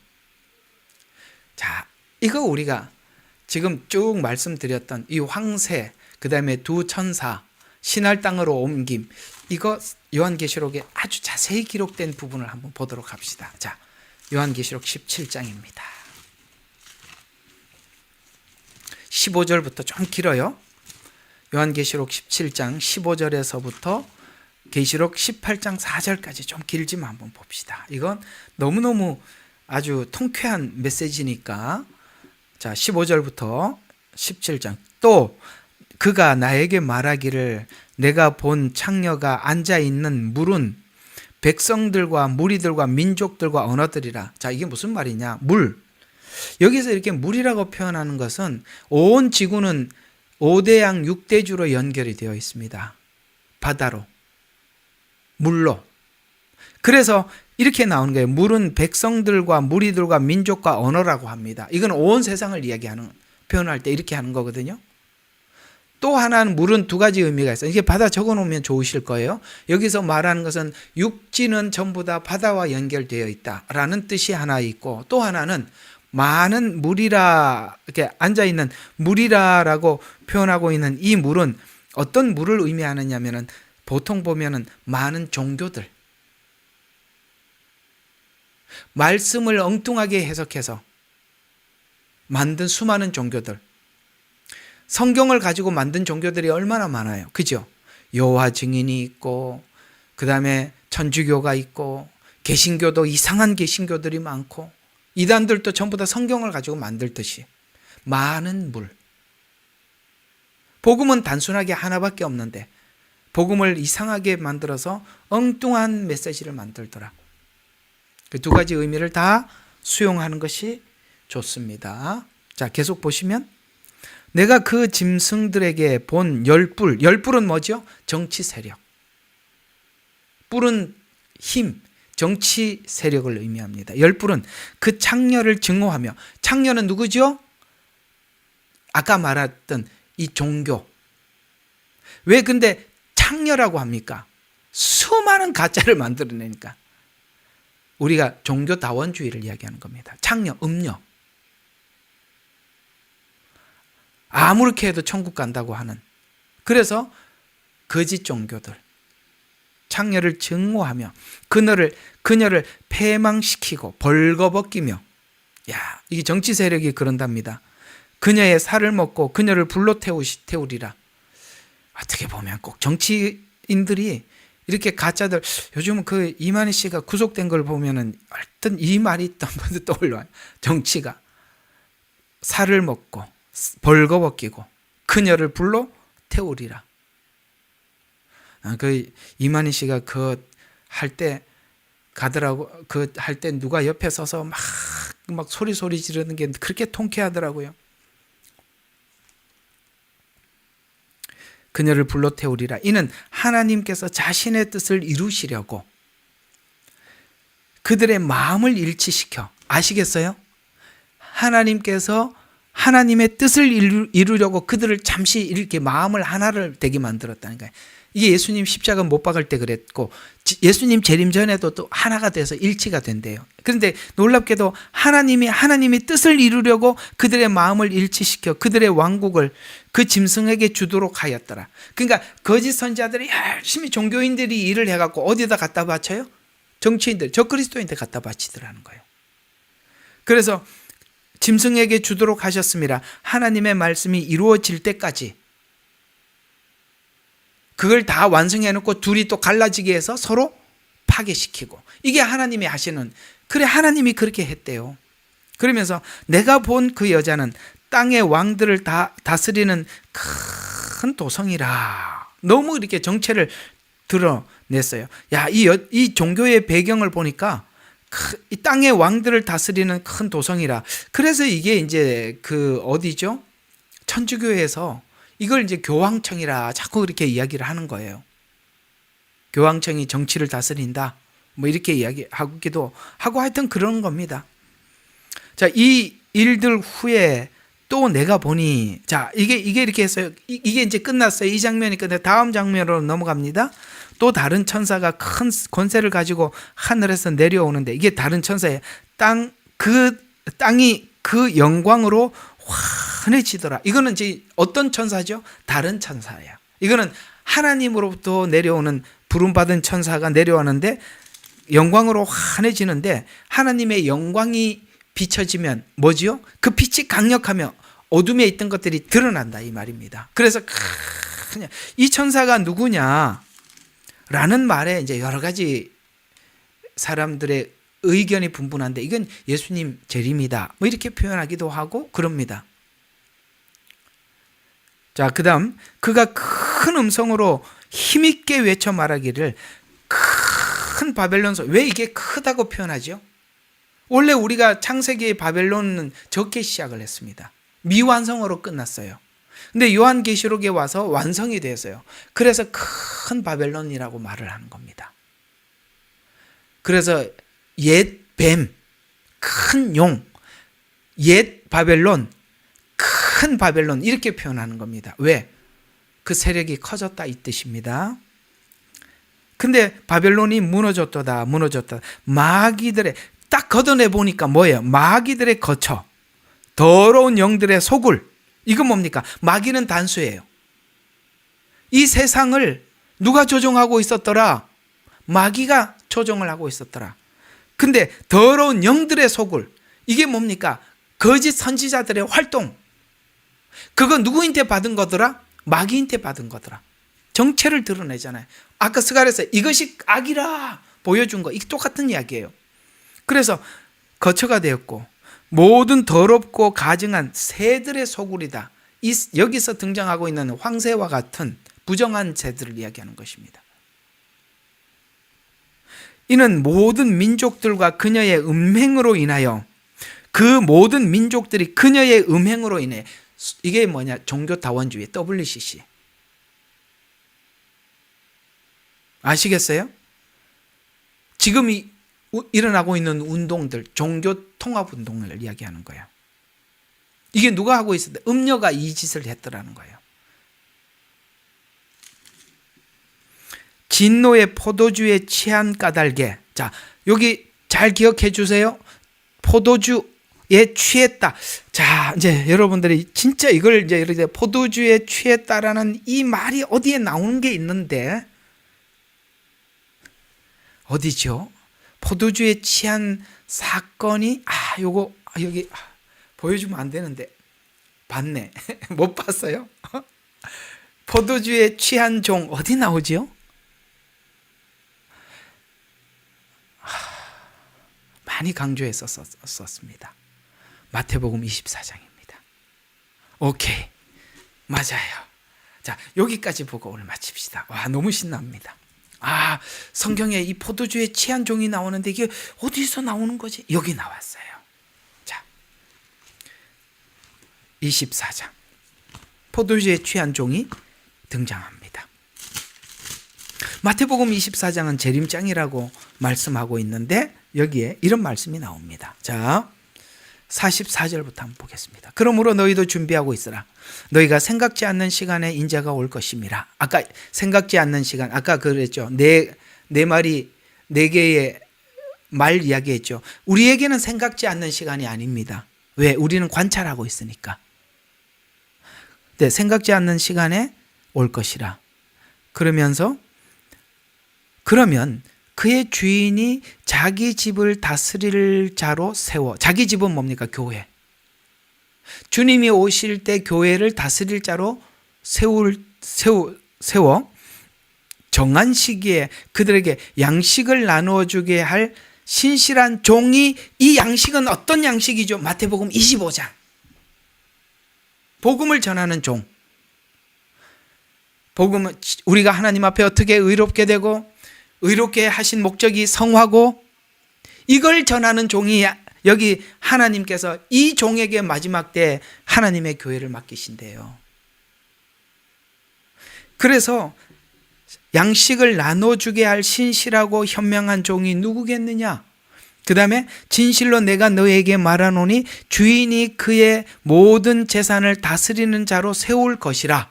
자, 이거 우리가 지금 쭉 말씀드렸던 이 황새, 그 다음에 두 천사, 신할 땅으로 옮김, 이거 요한계시록에 아주 자세히 기록된 부분을 한번 보도록 합시다. 자, 요한계시록 17장입니다. 15절부터 좀 길어요. 요한계시록 17장 15절에서부터 계시록 18장 4절까지 좀 길지만 한번 봅시다. 이건 너무너무 아주 통쾌한 메시지니까. 자, 15절부터 17장. 또 그가 나에게 말하기를, 내가 본 창녀가 앉아있는 물은 백성들과 무리들과 민족들과 언어들이라. 자, 이게 무슨 말이냐? 물. 여기서 이렇게 물이라고 표현하는 것은 온 지구는 5대양 6대주로 연결이 되어 있습니다. 바다로, 물로. 그래서 이렇게 나오는 거예요. 물은 백성들과 무리들과 민족과 언어라고 합니다. 이건 온 세상을 이야기하는, 표현할 때 이렇게 하는 거거든요. 또 하나는 물은 두 가지 의미가 있어요. 이게 바다 적어놓으면 좋으실 거예요. 여기서 말하는 것은 육지는 전부 다 바다와 연결되어 있다라는 뜻이 하나 있고, 또 하나는 많은 물이라, 이렇게 앉아있는 물이라라고 표현하고 있는 이 물은 어떤 물을 의미하느냐면은, 보통 보면은 많은 종교들, 말씀을 엉뚱하게 해석해서 만든 수많은 종교들, 성경을 가지고 만든 종교들이 얼마나 많아요. 그죠? 여호와 증인이 있고, 그 다음에 천주교가 있고, 개신교도 이상한 개신교들이 많고, 이단들도 전부 다 성경을 가지고 만들듯이 많은 물. 복음은 단순하게 하나밖에 없는데 복음을 이상하게 만들어서 엉뚱한 메시지를 만들더라. 그 두 가지 의미를 다 수용하는 것이 좋습니다. 자, 계속 보시면, 내가 그 짐승들에게 본 열뿔, 열뿔은 뭐죠? 정치 세력. 뿔은 힘, 정치 세력을 의미합니다. 열뿔은 그 창녀를 증오하며, 창녀는 누구죠? 아까 말했던 이 종교. 왜 근데 창녀라고 합니까? 수많은 가짜를 만들어내니까. 우리가 종교다원주의를 이야기하는 겁니다. 창녀, 음녀. 아무렇게 해도 천국 간다고 하는. 그래서 거짓 종교들. 창녀를 증오하며 그녀를 패망시키고 벌거벗기며. 야, 이게 정치 세력이 그런답니다. 그녀의 살을 먹고 그녀를 불로 태우리라. 어떻게 보면 꼭 정치인들이 이렇게 가짜들, 요즘 그 이만희 씨가 구속된 걸 보면은 어떤 이 말이 떠올라요. 정치가 살을 먹고 벌거벗기고 그녀를 불로 태우리라. 그 이만희 씨가 그 할 때 가더라고. 그 할 때 누가 옆에 서서 막 소리 지르는 게 그렇게 통쾌하더라고요. 그녀를 불러 태우리라. 이는 하나님께서 자신의 뜻을 이루시려고 그들의 마음을 일치시켜. 아시겠어요? 하나님께서 하나님의 뜻을 이루려고 그들을 잠시 이렇게 마음을 하나를 되게 만들었다는 거예요. 이게 예수님 십자가 못 박을 때 그랬고 예수님 재림 전에도 또 하나가 돼서 일치가 된대요. 그런데 놀랍게도 하나님이 뜻을 이루려고 그들의 마음을 일치시켜 그들의 왕국을 그 짐승에게 주도록 하였더라. 그러니까 거짓 선지자들이 열심히 종교인들이 일을 해갖고 어디다 갖다 바쳐요? 정치인들, 적그리스도인들 갖다 바치더라는 거예요. 그래서 짐승에게 주도록 하셨습니다. 하나님의 말씀이 이루어질 때까지 그걸 다 완성해놓고 둘이 또 갈라지게 해서 서로 파괴시키고, 이게 하나님이 하시는, 그래 하나님이 그렇게 했대요. 그러면서 내가 본 그 여자는 땅의 왕들을 다 다스리는 큰 도성이라, 너무 이렇게 정체를 드러냈어요. 야, 이 종교의 배경을 보니까 이 땅의 왕들을 다스리는 큰 도성이라. 그래서 이게 이제 그 어디죠? 천주교에서 이걸 이제 교황청이라 자꾸 이렇게 이야기를 하는 거예요. 교황청이 정치를 다스린다, 뭐 이렇게 이야기하기도 하고 하여튼 그런 겁니다. 자, 이 일들 후에 또 내가 보니, 자, 이게 이렇게 했어요. 이게 이제 끝났어요. 이 장면이 끝나 다음 장면으로 넘어갑니다. 또 다른 천사가 큰 권세를 가지고 하늘에서 내려오는데, 이게 다른 천사예요. 땅이 그 영광으로 환해지더라. 이거는 이제 어떤 천사죠? 다른 천사예요. 이거는 하나님으로부터 내려오는 부름받은 천사가 내려오는데 영광으로 환해지는데, 하나님의 영광이 비춰지면 뭐지요? 그 빛이 강력하며 어둠에 있던 것들이 드러난다, 이 말입니다. 그래서 그냥 이 천사가 누구냐? 라는 말에 이제 여러 가지 사람들의 의견이 분분한데, 이건 예수님 재림이다, 뭐 이렇게 표현하기도 하고 그럽니다. 자, 그 다음 그가 큰 음성으로 힘있게 외쳐 말하기를, 큰 바벨론 소. 왜 이게 크다고 표현하죠? 원래 우리가 창세기의 바벨론은 적게 시작을 했습니다. 미완성으로 끝났어요. 근데 요한계시록에 와서 완성이 되었어요. 그래서 큰 바벨론이라고 말을 하는 겁니다. 그래서 옛 뱀, 큰 용, 옛 바벨론, 큰 바벨론, 이렇게 표현하는 겁니다. 왜? 그 세력이 커졌다, 이 뜻입니다. 근데 바벨론이 무너졌다. 마귀들의, 딱 걷어내 보니까 뭐예요? 마귀들의 거처, 더러운 영들의 소굴. 이건 뭡니까? 마귀는 단수예요. 이 세상을 누가 조종하고 있었더라? 마귀가 조종을 하고 있었더라. 근데 더러운 영들의 소굴, 이게 뭡니까? 거짓 선지자들의 활동. 그거 누구한테 받은 거더라? 마귀한테 받은 거더라. 정체를 드러내잖아요. 아까 스가랴서 이것이 악이라 보여준 거, 이게 똑같은 이야기예요. 그래서 거처가 되었고 모든 더럽고 가증한 새들의 소굴이다. 여기서 등장하고 있는 황새와 같은 부정한 새들을 이야기하는 것입니다. 이는 모든 민족들과 그녀의 음행으로 인하여, 그 모든 민족들이 그녀의 음행으로 인해, 이게 뭐냐? 종교다원주의, WCC. 아시겠어요? 지금 일어나고 있는 운동들, 종교통합운동을 이야기하는 거예요. 이게 누가 하고 있었다? 음녀가 이 짓을 했더라는 거예요. 진노의 포도주에 취한 까닭에, 자, 여기 잘 기억해 주세요. 포도주에 취했다. 자, 이제 여러분들이 진짜 이걸 이제 이렇게 포도주에 취했다라는 이 말이 어디에 나오는 게 있는데, 어디죠? 포도주에 취한 사건이, 요거 여기 보여주면 안 되는데 봤네. 못 봤어요? 포도주에 취한 종 어디 나오죠? 많이 강조했었습니다. 마태복음 24장입니다. 오케이, 맞아요. 자, 여기까지 보고 오늘 마칩시다. 와, 너무 신납니다. 성경에 이 포도주에 취한 종이 나오는데 이게 어디서 나오는 거지? 여기 나왔어요. 자, 24장. 포도주에 취한 종이 등장합니다. 마태복음 24장은 재림장이라고 말씀하고 있는데 여기에 이런 말씀이 나옵니다. 자, 44절부터 한번 보겠습니다. 그러므로 너희도 준비하고 있으라. 너희가 생각지 않는 시간에 인자가 올 것임이라. 아까 생각지 않는 시간, 아까 그랬죠. 네 마리, 네 개의 말 이야기했죠. 우리에게는 생각지 않는 시간이 아닙니다. 왜? 우리는 관찰하고 있으니까. 네, 생각지 않는 시간에 올 것이라. 그러면 그의 주인이 자기 집을 다스릴 자로 세워. 자기 집은 뭡니까? 교회. 주님이 오실 때 교회를 다스릴 자로 세워 정한 시기에 그들에게 양식을 나누어 주게 할 신실한 종이, 이 양식은 어떤 양식이죠? 마태복음 25장. 복음을 전하는 종. 복음은 우리가 하나님 앞에 어떻게 의롭게 되고 의롭게 하신 목적이 성화고, 이걸 전하는 종이, 여기 하나님께서 이 종에게 마지막 때 하나님의 교회를 맡기신대요. 그래서 양식을 나눠주게 할 신실하고 현명한 종이 누구겠느냐? 그 다음에 진실로 내가 너에게 말하노니 주인이 그의 모든 재산을 다스리는 자로 세울 것이라.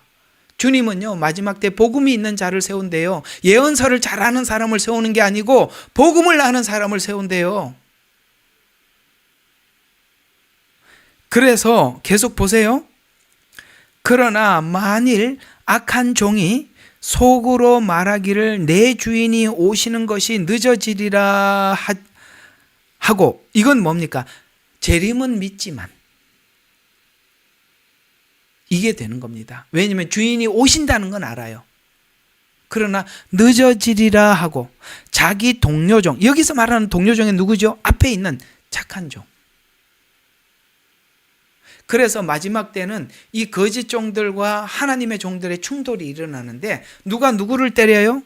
주님은요, 마지막 때 복음이 있는 자를 세운대요. 예언서를 잘 아는 사람을 세우는 게 아니고 복음을 아는 사람을 세운대요. 그래서 계속 보세요. 그러나 만일 악한 종이 속으로 말하기를 내 주인이 오시는 것이 늦어지리라 하고, 이건 뭡니까? 재림은 믿지만, 이게 되는 겁니다. 왜냐하면 주인이 오신다는 건 알아요. 그러나 늦어지리라 하고 자기 동료종, 여기서 말하는 동료종이 누구죠? 앞에 있는 착한 종. 그래서 마지막 때는 이 거짓 종들과 하나님의 종들의 충돌이 일어나는데, 누가 누구를 때려요?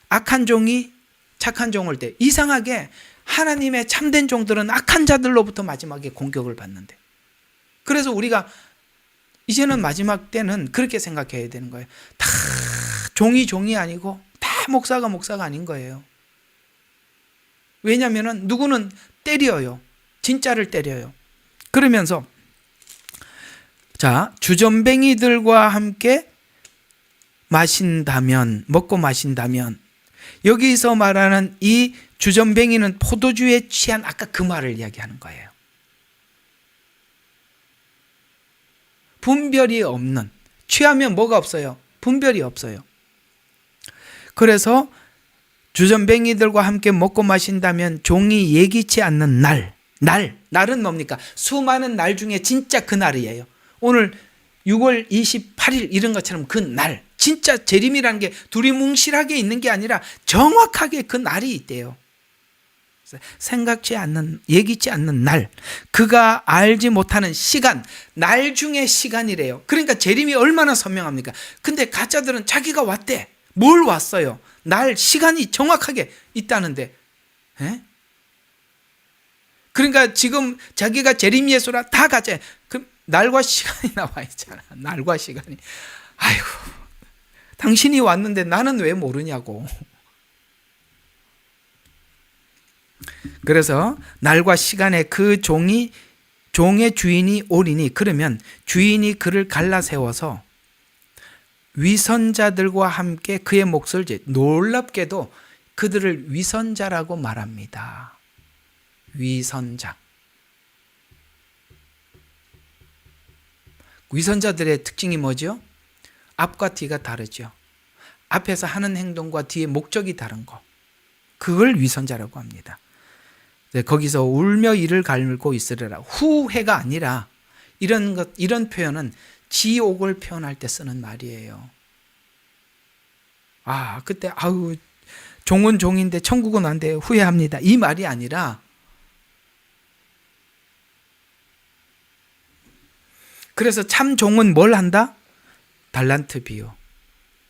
악한 종이 착한 종을 때려요. 이상하게 하나님의 참된 종들은 악한 자들로부터 마지막에 공격을 받는데, 그래서 우리가 이제는 마지막 때는 그렇게 생각해야 되는 거예요. 다 종이 아니고 다 목사가 아닌 거예요. 왜냐하면 누구는 때려요. 진짜를 때려요. 그러면서 자, 주전뱅이들과 함께 먹고 마신다면, 여기서 말하는 이 주전뱅이는 포도주에 취한 아까 그 말을 이야기하는 거예요. 분별이 없는, 취하면 뭐가 없어요? 분별이 없어요. 그래서 주전뱅이들과 함께 먹고 마신다면 종이 예기치 않는 날은 뭡니까? 수많은 날 중에 진짜 그 날이에요. 오늘 6월 28일 이런 것처럼 그 날, 진짜 재림이라는 게 두리뭉실하게 있는 게 아니라 정확하게 그 날이 있대요. 생각지 않는, 예기치 않는 날, 그가 알지 못하는 시간, 날 중에 시간이래요. 그러니까 재림이 얼마나 선명합니까? 근데 가짜들은 자기가 왔대. 뭘 왔어요? 날, 시간이 정확하게 있다는데, 에? 그러니까 지금 자기가 재림 예수라 다 가짜. 그럼 날과 시간이 나와 있잖아. 날과 시간이. 아이고, 당신이 왔는데 나는 왜 모르냐고. 그래서 날과 시간에 그 종의 주인이 오리니, 그러면 주인이 그를 갈라 세워서 위선자들과 함께 그의 몫을 놀랍게도 그들을 위선자라고 말합니다. 위선자. 위선자들의 특징이 뭐죠? 앞과 뒤가 다르죠. 앞에서 하는 행동과 뒤에 목적이 다른 거. 그걸 위선자라고 합니다. 거기서 울며 이를 갈고 있으리라. 후회가 아니라 이런 표현은 지옥을 표현할 때 쓰는 말이에요. 그때 종은 종인데 천국은 안 돼요. 후회합니다. 이 말이 아니라, 그래서 참 종은 뭘 한다? 달란트 비유.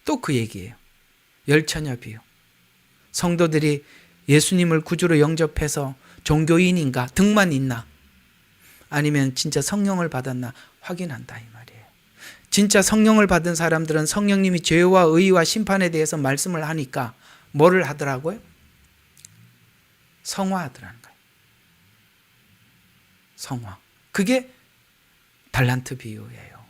또 그 얘기예요. 열처녀 비유. 성도들이 예수님을 구주로 영접해서 종교인인가, 등만 있나, 아니면 진짜 성령을 받았나 확인한다, 이 말이에요. 진짜 성령을 받은 사람들은 성령님이 죄와 의와 심판에 대해서 말씀을 하니까 뭐를 하더라고요? 성화하더라는 거예요. 성화. 그게 달란트 비유예요.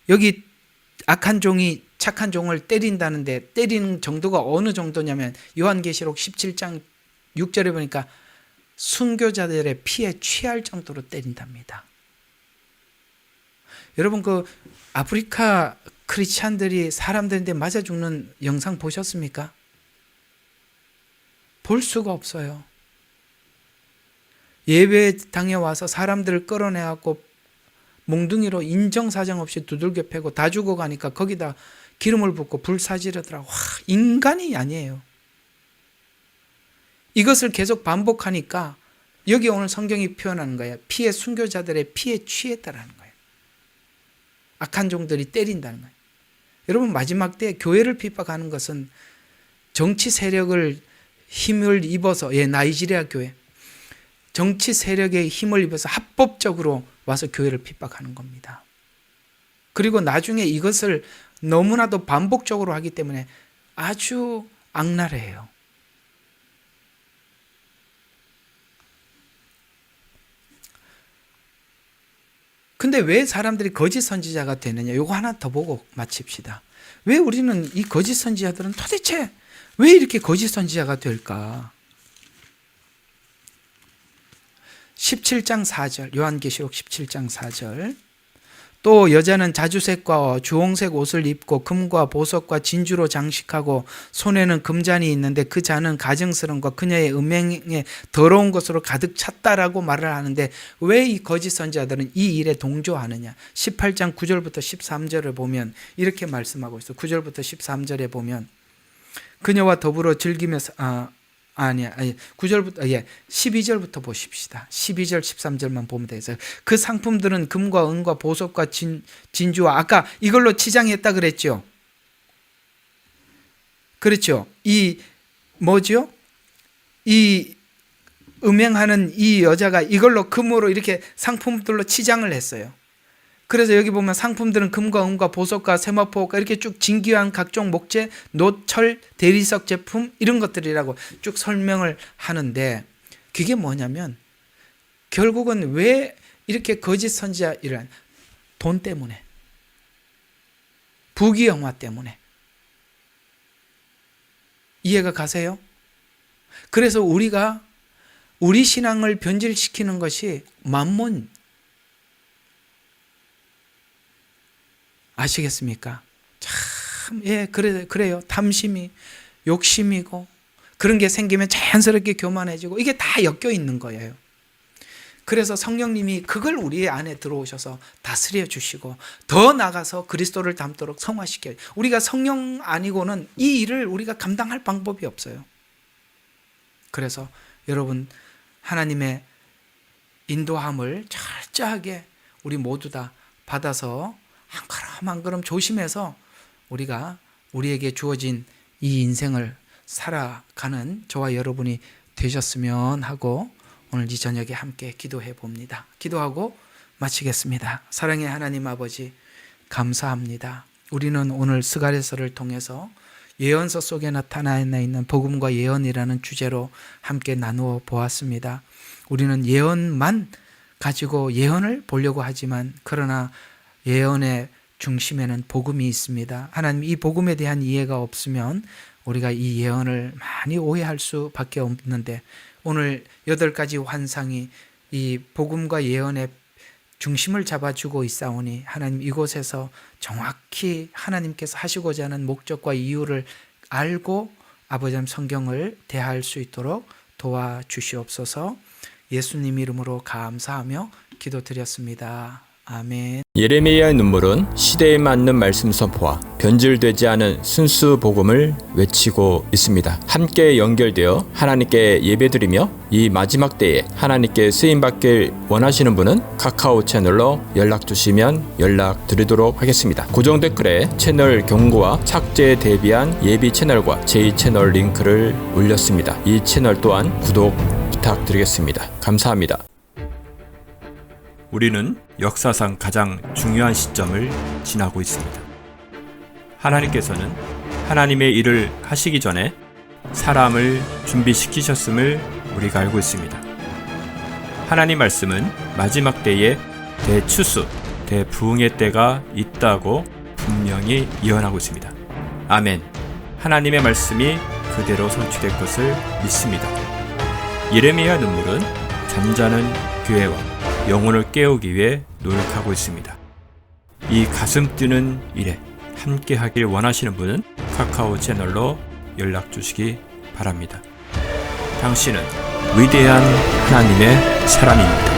여기 악한 종이 착한 종을 때린다는데 때리는 정도가 어느 정도냐면 요한계시록 17장 6절에 보니까 순교자들의 피에 취할 정도로 때린답니다. 여러분 그 아프리카 크리스찬들이 사람들인데 맞아 죽는 영상 보셨습니까? 볼 수가 없어요. 예배당에 와서 사람들을 끌어내갖고 몽둥이로 인정사정 없이 두들겨 패고 다 죽어가니까 거기다 기름을 붓고 불사지르더라고. 와, 인간이 아니에요. 이것을 계속 반복하니까 여기 오늘 성경이 표현하는 거예요. 피해 순교자들의 피에 취했다라는 거예요. 악한 종들이 때린다는 거예요. 여러분 마지막 때 교회를 핍박하는 것은 정치 세력을 힘을 입어서 나이지리아 교회 정치 세력의 힘을 입어서 합법적으로 와서 교회를 핍박하는 겁니다. 그리고 나중에 이것을 너무나도 반복적으로 하기 때문에 아주 악랄해요. 근데 왜 사람들이 거짓 선지자가 되느냐? 이거 하나 더 보고 마칩시다. 왜 우리는 이 거짓 선지자들은 도대체 왜 이렇게 거짓 선지자가 될까? 17장 4절, 요한계시록 17장 4절. 또 여자는 자주색과 주홍색 옷을 입고 금과 보석과 진주로 장식하고 손에는 금잔이 있는데 그 잔은 가증스러움과 그녀의 음행에 더러운 것으로 가득 찼다라고 말을 하는데 왜 이 거짓 선지자들은 이 일에 동조하느냐? 18장 9절부터 13절을 보면 이렇게 말씀하고 있어. 9절부터 13절에 보면 그녀와 더불어 즐기면서 9절부터 12절부터 보십시다. 12절 13절만 보면 되겠어요. 그 상품들은 금과 은과 보석과 진주와 아까 이걸로 치장했다 그랬죠. 그렇죠. 이 뭐죠? 이 음행하는 이 여자가 이걸로 금으로 이렇게 상품들로 치장을 했어요. 그래서 여기 보면 상품들은 금과 은과 보석과 세마포가 이렇게 쭉 진귀한 각종 목재, 노철, 대리석 제품 이런 것들이라고 쭉 설명을 하는데 그게 뭐냐면 결국은 왜 이렇게 거짓 선지자 일을 돈 때문에 부귀영화 때문에 이해가 가세요? 그래서 우리가 우리 신앙을 변질시키는 것이 만몬 아시겠습니까? 참, 그래요. 탐심이, 욕심이고, 그런 게 생기면 자연스럽게 교만해지고, 이게 다 엮여 있는 거예요. 그래서 성령님이 그걸 우리 안에 들어오셔서 다스려 주시고, 더 나가서 그리스도를 닮도록 성화시켜요. 우리가 성령 아니고는 이 일을 우리가 감당할 방법이 없어요. 그래서 여러분, 하나님의 인도함을 철저하게 우리 모두 다 받아서 한 걸음 한 걸음 조심해서 우리가 우리에게 주어진 이 인생을 살아가는 저와 여러분이 되셨으면 하고 오늘 이 저녁에 함께 기도해 봅니다. 기도하고 마치겠습니다. 사랑의 하나님 아버지 감사합니다. 우리는 오늘 스가랴서를 통해서 예언서 속에 나타나 있는 복음과 예언이라는 주제로 함께 나누어 보았습니다. 우리는 예언만 가지고 예언을 보려고 하지만 그러나 예언의 중심에는 복음이 있습니다. 하나님 이 복음에 대한 이해가 없으면 우리가 이 예언을 많이 오해할 수밖에 없는데 오늘 8가지 환상이 이 복음과 예언의 중심을 잡아주고 있사오니 하나님 이곳에서 정확히 하나님께서 하시고자 하는 목적과 이유를 알고 아버지 성경을 대할 수 있도록 도와주시옵소서. 예수님 이름으로 감사하며 기도드렸습니다. 아멘. 예레미야의 눈물은 시대에 맞는 말씀 선포와 변질되지 않은 순수 복음을 외치고 있습니다. 함께 연결되어 하나님께 예배드리며 이 마지막 때에 하나님께 쓰임받길 원하시는 분은 카카오 채널로 연락 주시면 연락드리도록 하겠습니다. 고정 댓글에 채널 경고와 착제에 대비한 예비 채널과 제2채널 링크를 올렸습니다. 이 채널 또한 구독 부탁드리겠습니다. 감사합니다. 우리는 역사상 가장 중요한 시점을 지나고 있습니다. 하나님께서는 하나님의 일을 하시기 전에 사람을 준비시키셨음을 우리가 알고 있습니다. 하나님 말씀은 마지막 때에 대추수, 대부흥의 때가 있다고 분명히 예언하고 있습니다. 아멘. 하나님의 말씀이 그대로 성취될 것을 믿습니다. 예레미야 눈물은 잠자는 교회와 영혼을 깨우기 위해 노력하고 있습니다. 이 가슴 뛰는 일에 함께 하길 원하시는 분은 카카오 채널로 연락 주시기 바랍니다. 당신은 위대한 하나님의 사람입니다.